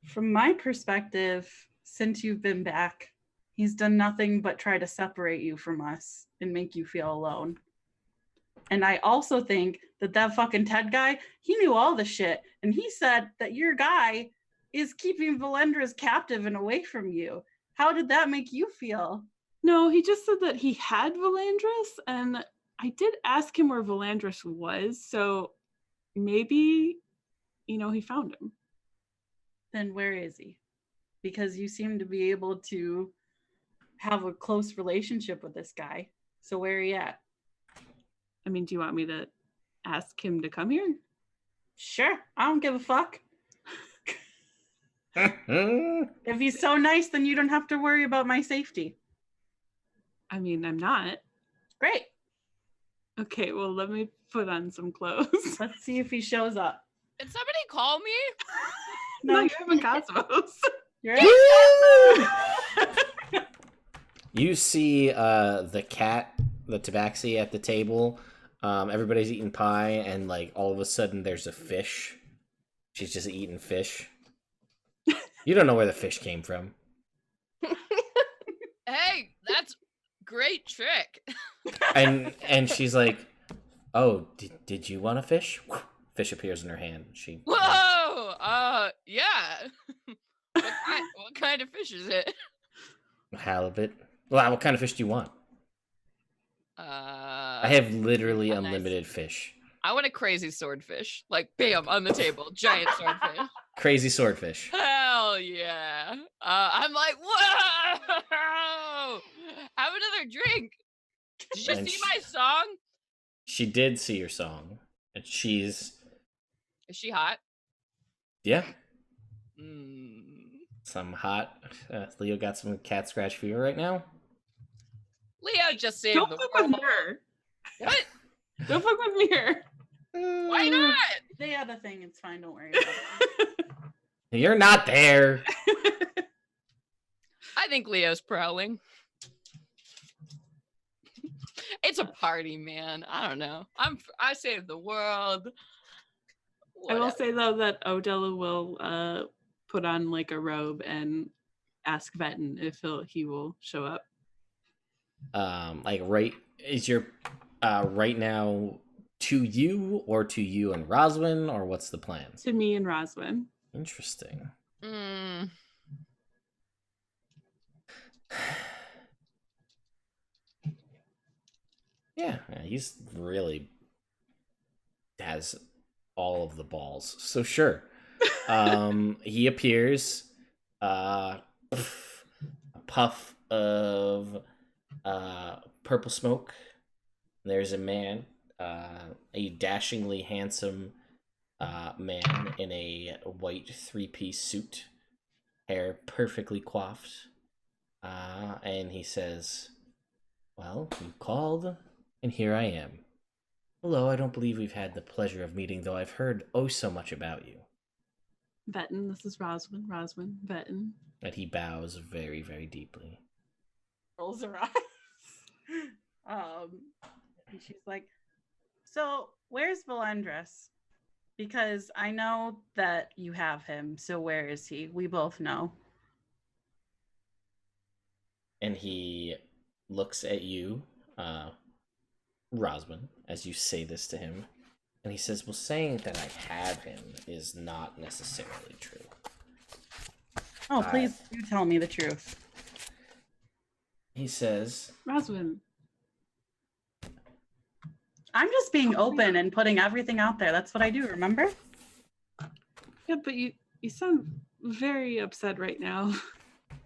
From my perspective, since you've been back, he's done nothing but try to separate you from us and make you feel alone. And I also think that fucking Ted guy, he knew all the shit. And he said that your guy is keeping Valendra's captive and away from you. How did that make you feel?
No, he just said that he had Valandris, and I did ask him where Valandris was, so maybe, he found him.
Then where is he? Because you seem to be able to have a close relationship with this guy. So where are you at?
I mean, do you want me to ask him to come here?
Sure, I don't give a fuck. If he's so nice, then you don't have to worry about my safety.
I mean, I'm not.
Great.
Okay, well, let me put on some clothes.
Let's see if he shows up.
Did somebody call me?
No, you're having Cosmos.
You're in.
You see the cat, the tabaxi at the table. Everybody's eating pie, and like all of a sudden there's a fish. She's just eating fish. You don't know where the fish came from.
Hey, that's great trick.
And she's like, "Oh, did you want a fish?" Fish appears in her hand. She
Whoa! Yeah. What kind of fish is it?
halibut. Well, what kind of fish do you want? I have literally
nice.
unlimited fish.
I want a crazy swordfish. Like, bam, on the table. Giant swordfish.
Crazy swordfish.
Hell yeah. I'm like, whoa! Have another drink. Did you
And
see my song?
She did see your song. And
Is she hot?
yeah,
Mm.
some hot. Leo got some cat scratch fever right now.
Leo just saved
Don't
the
fuck
world.
with her.
What?
Don't fuck with Mir.
Why not?
They had a thing. It's fine. Don't worry about it.
You're not there.
I think Leo's prowling. It's a party, man. I don't know. I saved the world.
I will
Whatever.
say though that Odella will put on like a robe and ask Vetten if he will show up.
Like is your right now to you or to you and Roswin, or what's the plan?
To me and Roswin.
Interesting.
Mm.
Yeah, he's really has all of the balls. So sure. He appears, a puff of purple smoke. There's a man, a dashingly handsome man in a white 3-piece suit, hair perfectly coiffed, and he says, "Well, you called, and here I am. Hello, I don't believe we've had the pleasure of meeting, though I've heard oh so much about you."
Vetten, this is Roswin. Roswin, Vetten.
And he bows very, very deeply.
Rolls her eyes. And she's like, "So where's Valendris? Because I know that you have him. So where is he? We both know."
And he looks at you, Rosman, as you say this to him. And he says, "Well, saying that I have him is not necessarily true."
Oh, please do tell me the truth.
He says,
Roswin.
I'm just being open and putting everything out there. That's what I do, remember?
Yeah, but you sound very upset right now.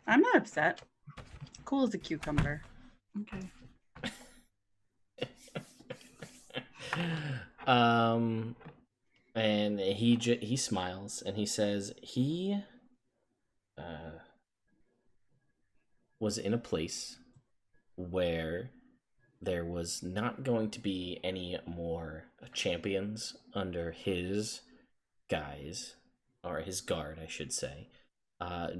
I'm not upset. Cool as a cucumber.
Okay.
And he smiles and he says he was in a place where there was not going to be any more champions under his guise, or his guard, I should say,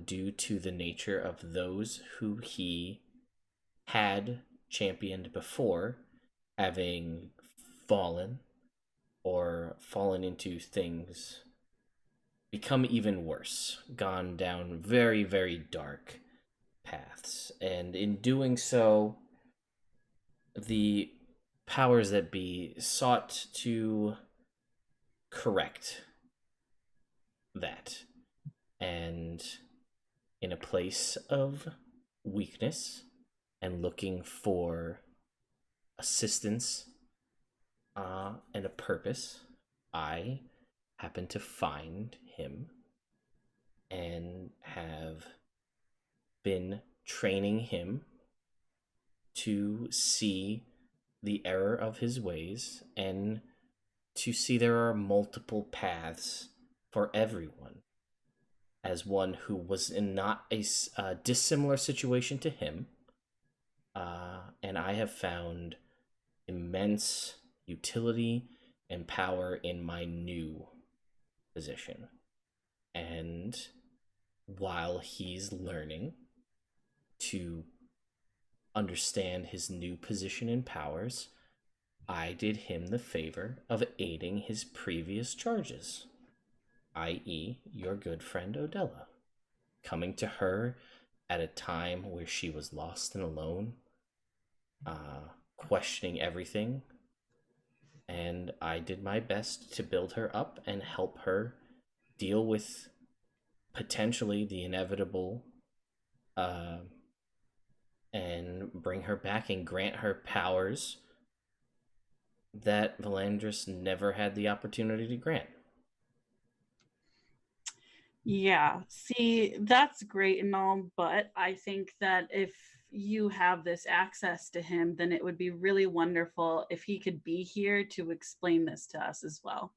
due to the nature of those who he had championed before having fallen or fallen into things, become even worse, gone down very, very dark paths. And in doing so, the powers that be sought to correct that. And in a place of weakness and looking for assistance and a purpose, I happen to find him and have been training him to see the error of his ways and to see there are multiple paths for everyone. As one who was in not a dissimilar situation to him, and I have found immense utility and power in my new position. And while he's learning to understand his new position and powers, I did him the favor of aiding his previous charges, i.e., your good friend Odella, coming to her at a time where she was lost and alone, questioning everything, and I did my best to build her up and help her deal with potentially the inevitable, and bring her back and grant her powers that Valandris never had the opportunity to grant.
Yeah, see, that's great and all, but I think that if you have this access to him, then it would be really wonderful if he could be here to explain this to us as well.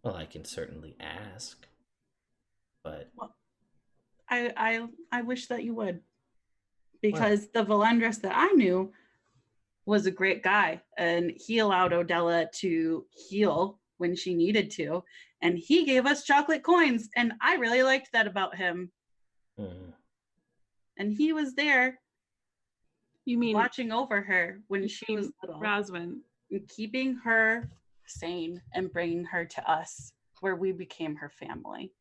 Well, I can certainly ask, but
I wish that you would, because the Valandris that I knew was a great guy, and he allowed Odella to heal when she needed to, and he gave us chocolate coins, and I really liked that about him. And he was there,
You mean
watching over her when she was little,
Roswin,
and keeping her sane and bringing her to us, where we became her family.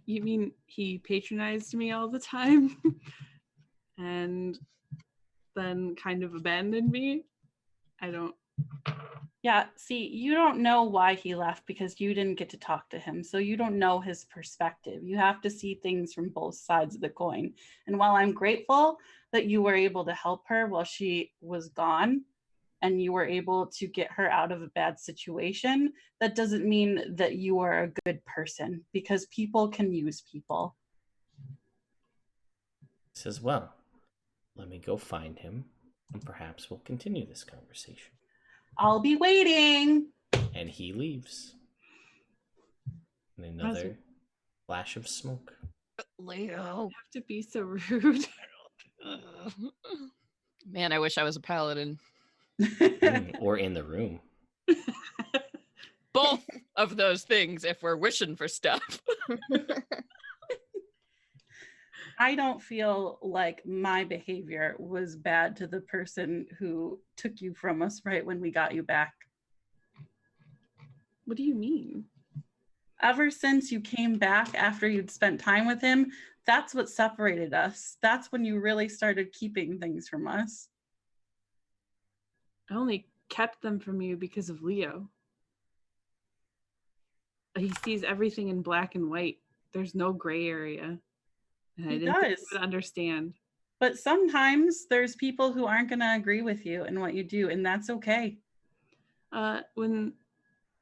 you mean he patronized me all the time and then kind of abandoned me? I don't.
Yeah, see, you don't know why he left because you didn't get to talk to him. So you don't know his perspective. You have to see things from both sides of the coin. And while I'm grateful that you were able to help her while she was gone and you were able to get her out of a bad situation, that doesn't mean that you are a good person, because people can use people.
He says, well, let me go find him, and perhaps we'll continue this conversation.
I'll be waiting.
And he leaves. And another flash of smoke.
Leo.
You have to be so rude.
Man, I wish I was a paladin.
Or in the room.
Both of those things if we're wishing for stuff.
I don't feel like my behavior was bad to the person who took you from us right when we got you back.
What do you mean?
Ever since you came back after you'd spent time with him, that's what separated us. That's when you really started keeping things from us.
I only kept them from you because of Leo. He sees everything in black and white. There's no gray area. And I didn't think he would understand.
But sometimes there's people who aren't going to agree with you and what you do, and that's okay.
When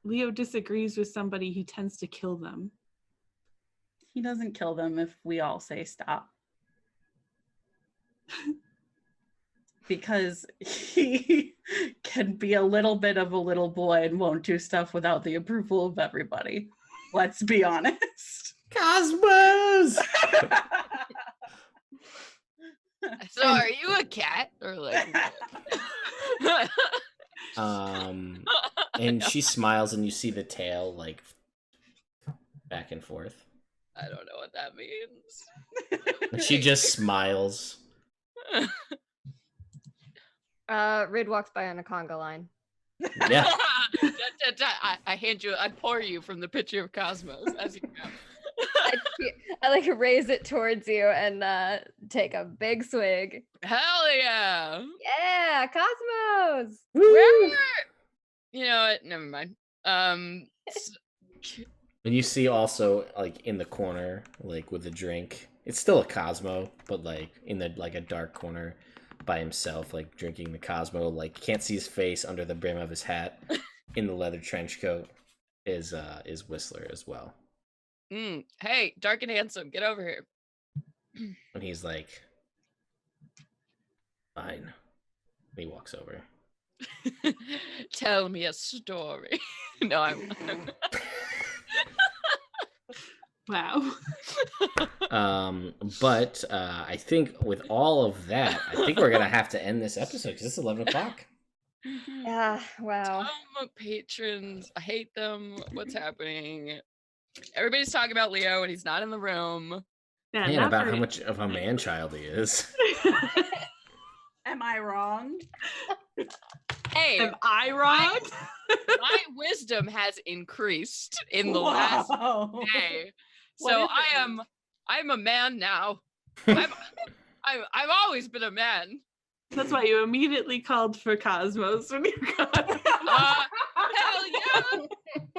Leo disagrees with somebody, he tends to kill them.
He doesn't kill them if we all say stop. Because he can be a little bit of a little boy and won't do stuff without the approval of everybody. Let's be honest.
Cosmos!
So are you a cat? Or like
and she smiles and you see the tail like back and forth.
I don't know what that means.
And she just smiles.
Rid walks by on a conga line.
Yeah.
I hand you, I pour you from the pitcher of Cosmos as you go.
I like raise it towards you and take a big swig.
Hell yeah!
Yeah, Cosmos.
Woo! You know what? Never mind.
And you see also like in the corner, like with a drink. It's still a Cosmo, but like in the like a dark corner by himself, like drinking the Cosmo. Like can't see his face under the brim of his hat. In the leather trench coat is Whistler as well.
Hey, dark and handsome, get over here.
And he's like, fine. And he walks over.
Tell me a story. No, I'm
Wow.
But I think with all of that, I think we're gonna have to end this episode because it's 11 o'clock.
Yeah, wow.
Patrons, I hate them. What's happening? Everybody's talking about Leo and he's not in the room.
Yeah,
And
not
about
for
how
me.
much of a man child he is.
Am I wrong?
Hey,
Am I wrong?
my wisdom has increased in the last day.
What
So
is it?
I'm a man now. I've always been a man.
That's why you immediately called for Cosmos when you got
Hell yeah!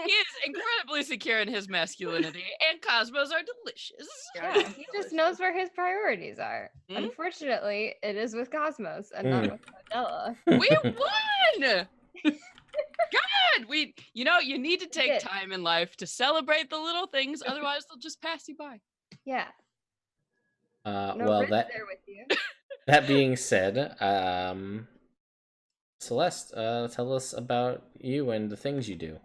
He is incredibly secure in his masculinity, and Cosmos are delicious.
Yeah, he just knows where his priorities are.
Hmm?
Unfortunately, it is with Cosmos and not with Adela.
We won! God, you need to take
did.
time in life to celebrate the little things, otherwise they'll just pass you by.
Yeah, no
Well,
Ritz
that
there with you.
that being said, Celeste, tell us about you and the things you do.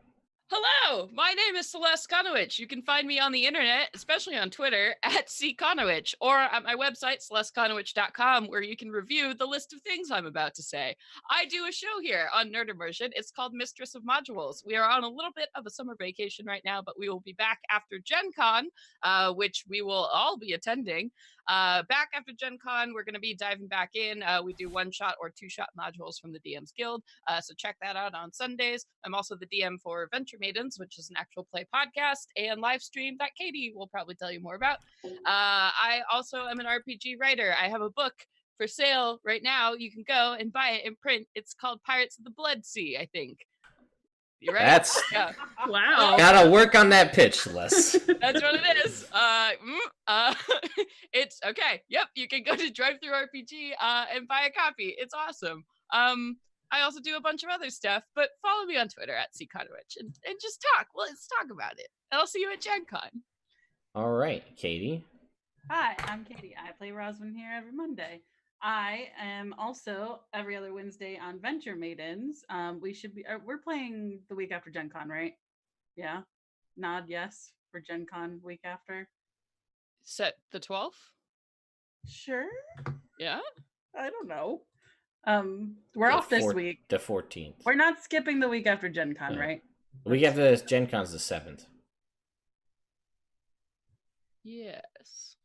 Hello, my name is Celeste Konowich. You can find me on the internet, especially on Twitter, at ckonowich, or at my website, celestekonowich.com, where you can review the list of things I'm about to say. I do a show here on Nerd Immersion. It's called Mistress of Modules. We are on a little bit of a summer vacation right now, but we will be back after Gen Con, which we will all be attending. Back after Gen Con, we're going to be diving back in. We do one-shot or two-shot modules from the DM's Guild, so check that out on Sundays. I'm also the DM for Venture Maidens, which is an actual play podcast and live stream that Katie will probably tell you more about. I also am an RPG writer. I have a book for sale right now. You can go and buy it in print. It's called Pirates of the Blood Sea, I think. You right?
That's
Yeah.
Wow.
gotta work on that pitch, Les.
That's what it is. It's okay. Yep, you can go to DriveThruRPG and buy a copy. It's awesome. I also do a bunch of other stuff, but follow me on Twitter at ckonowich and just talk. Well, let's talk about it. And I'll see you at Gen Con.
All right, Katie.
Hi, I'm Katie. I play Roswin here every Monday. I am also every other Wednesday on Venture Maidens. We're playing the week after Gen Con, right? Yeah. Nod yes for Gen Con week after.
Set the 12th?
Sure.
Yeah?
I don't know. We're off this week.
The 14th.
We're not skipping the week after Gen Con,
No.
right?
The week after Gen Con's the 7th.
Yes.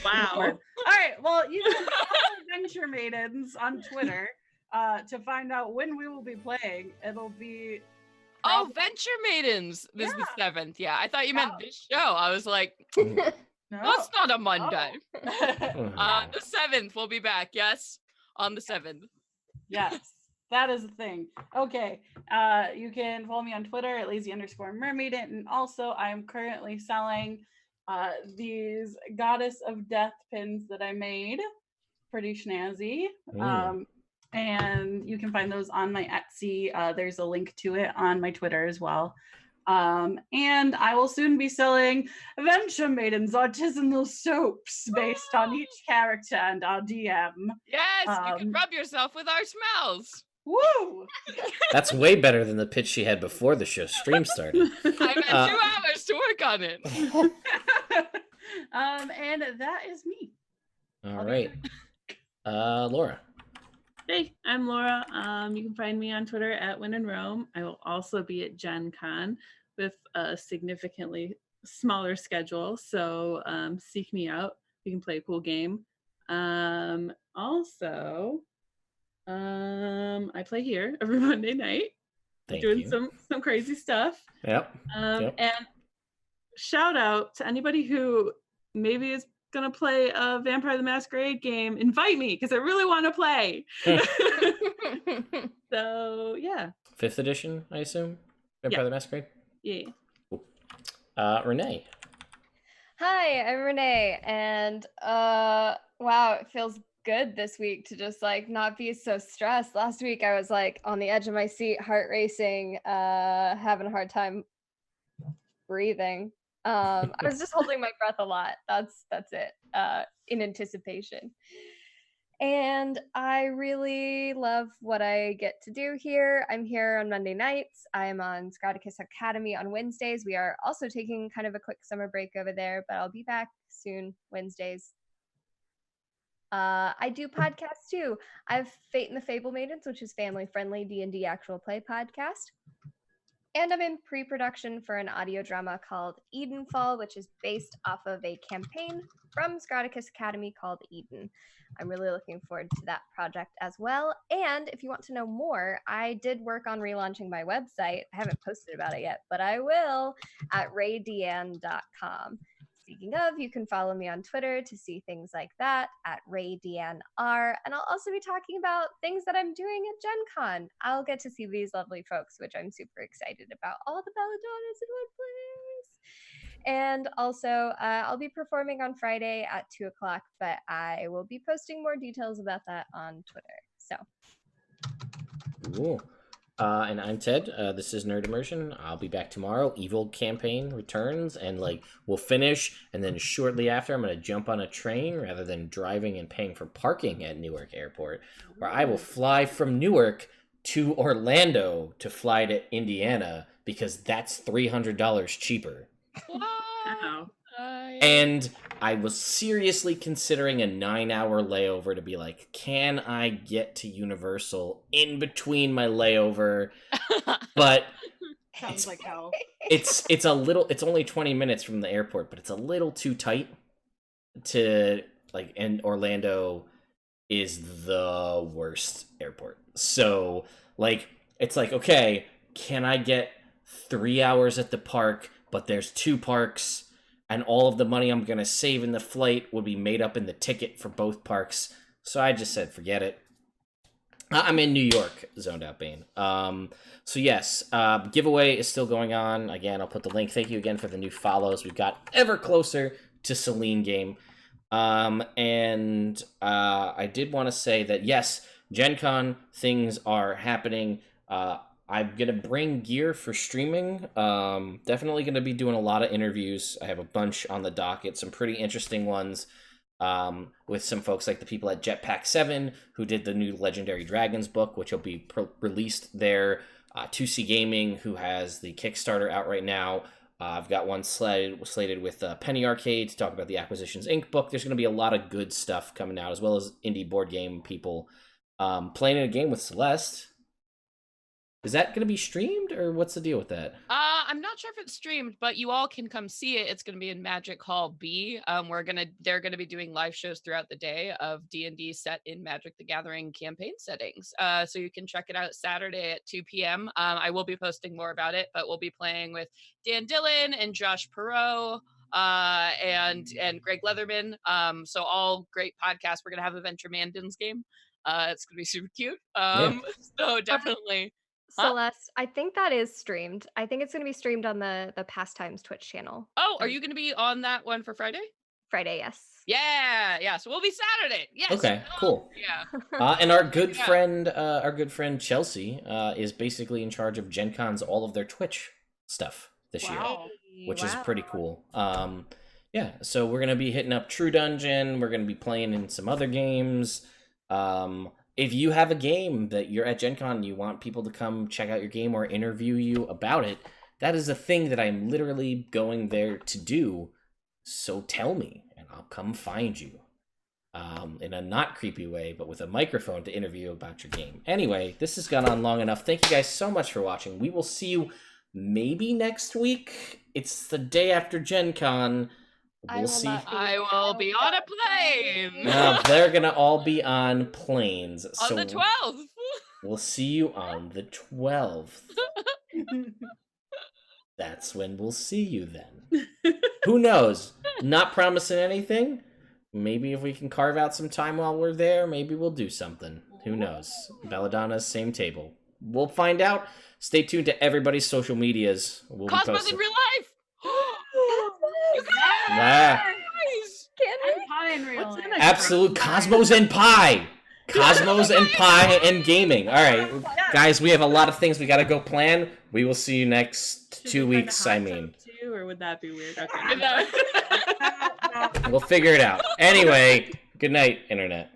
Wow.
All right. Well, you can follow Venture Maidens on Twitter to find out when we will be playing. It'll be
Oh, Venture Maidens. This is the 7th. Yeah, I thought you meant this show. I was like,
no.
that's not a Monday.
Oh.
The 7th we'll be back. Yes, on the 7th.
Yes, that is the thing. Okay. You can follow me on Twitter at lazy_mermaid. And also I am currently selling these Goddess of Death pins that I made. Pretty snazzy. And you can find those on my Etsy. There's a link to it on my Twitter as well. And I will soon be selling Venture Maidens artisanal soaps based on each character and our DM.
Yes, you can rub yourself with our smells.
Woo!
That's way better than the pitch she had before the show stream started.
I've had 2 hours to work on it.
And that is me.
All right. Laura.
Hey, I'm Laura. You can find me on Twitter at Win and Rome. I will also be at Gen Con with a significantly smaller schedule, so seek me out. We can play a cool game. Also, I play here every Monday night, doing some crazy stuff.
Yep.
And shout out to anybody who maybe is gonna play a Vampire the Masquerade game. Invite me because I really want to play. So yeah.
5th edition, I assume. Vampire the Masquerade.
Yeah.
Cool. Renee.
Hi, I'm Renee, and wow, it feels good this week to just like not be so stressed. Last week I was like on the edge of my seat, heart racing, having a hard time breathing. I was just holding my breath a lot. That's it. In anticipation. And I really love what I get to do here. I'm here on Monday nights. I'm on Scroticus Academy on Wednesdays. We are also taking kind of a quick summer break over there, but I'll be back soon, Wednesdays. I do podcasts too. I have Fate and the Fable Maidens, which is family-friendly D&D actual play podcast. And I'm in pre-production for an audio drama called Edenfall, which is based off of a campaign from Scroticus Academy called Eden. I'm really looking forward to that project as well. And if you want to know more, I did work on relaunching my website. I haven't posted about it yet, but I will at raydeanne.com. Speaking of, you can follow me on Twitter to see things like that at RayDeanneR. And I'll also be talking about things that I'm doing at Gen Con. I'll get to see these lovely folks, which I'm super excited about. All the Belladonnas in one place. And also, I'll be performing on Friday at 2 o'clock, but I will be posting more details about that on Twitter. So.
Cool. And I'm Ted. This is Nerd Immersion. I'll be back tomorrow. Evil campaign returns, and we'll finish, and then shortly after, I'm gonna jump on a train rather than driving and paying for parking at Newark Airport, where I will fly from Newark to Orlando to fly to Indiana because that's $300 cheaper.
Wow.
And I was seriously considering a 9-hour layover to be like, can I get to Universal in between my layover? But
Sounds like hell.
it's only 20 minutes from the airport, but it's a little too tight to and Orlando is the worst airport. So it's okay, can I get 3 hours at the park, but there's 2 parks, and all of the money I'm going to save in the flight would be made up in the ticket for both parks. So I just said, forget it. I'm in New York, zoned out Bane. So yes, giveaway is still going on. Again, I'll put the link. Thank you again for the new follows. We've got ever closer to Celine game. And I did want to say that, yes, Gen Con things are happening. I'm going to bring gear for streaming. Definitely going to be doing a lot of interviews. I have a bunch on the docket, some pretty interesting ones with some folks like the people at Jetpack 7 who did the new Legendary Dragons book, which will be released there. 2C Gaming, who has the Kickstarter out right now. I've got one slated with Penny Arcade to talk about the Acquisitions Inc. book. There's going to be a lot of good stuff coming out, as well as indie board game people playing a game with Celeste. Is that going to be streamed, or what's the deal with that?
I'm not sure if it's streamed, but you all can come see it. It's going to be in Magic Hall B. They're going to be doing live shows throughout the day of D&D set in Magic the Gathering campaign settings. So you can check it out Saturday at 2 p.m. I will be posting more about it, but we'll be playing with Dan Dillon and Josh Perot and Greg Leatherman. So all great podcasts. We're going to have a Venture Mandins game. It's going to be super cute. So definitely.
Celeste, I think that is streamed. I think it's going to be streamed on the Pastimes Twitch channel.
Oh, are you going to be on that one for Friday?
Friday, yes.
Yeah. So we'll be Saturday. Yes.
Okay, cool.
Yeah.
And our good friend Chelsea is basically in charge of Gen Con's all of their Twitch stuff this year, which is pretty cool. Yeah, so we're going to be hitting up True Dungeon. We're going to be playing in some other games. If you have a game that you're at Gen Con and you want people to come check out your game or interview you about it, that is a thing that I'm literally going there to do. So tell me, and I'll come find you. In a not creepy way, but with a microphone to interview about your game. Anyway, this has gone on long enough. Thank you guys so much for watching. We will see you maybe next week. It's the day after Gen Con. We'll see.
I will be on a plane.
No, they're gonna all be on planes.
On the 12th.
We'll see you on the 12th. That's when we'll see you then. Who knows? Not promising anything. Maybe if we can carve out some time while we're there, maybe we'll do something. Who knows? Belladonnas, same table. We'll find out. Stay tuned to everybody's social medias. We'll
Cosmos in real life.
Absolute Cosmos and Pie. Cosmos and Pie and gaming. All right, guys, we have a lot of things we got to go plan. We will see you next 2 weeks. I mean,
or would that be weird? Okay.
We'll figure it out. Anyway, good night, Internet.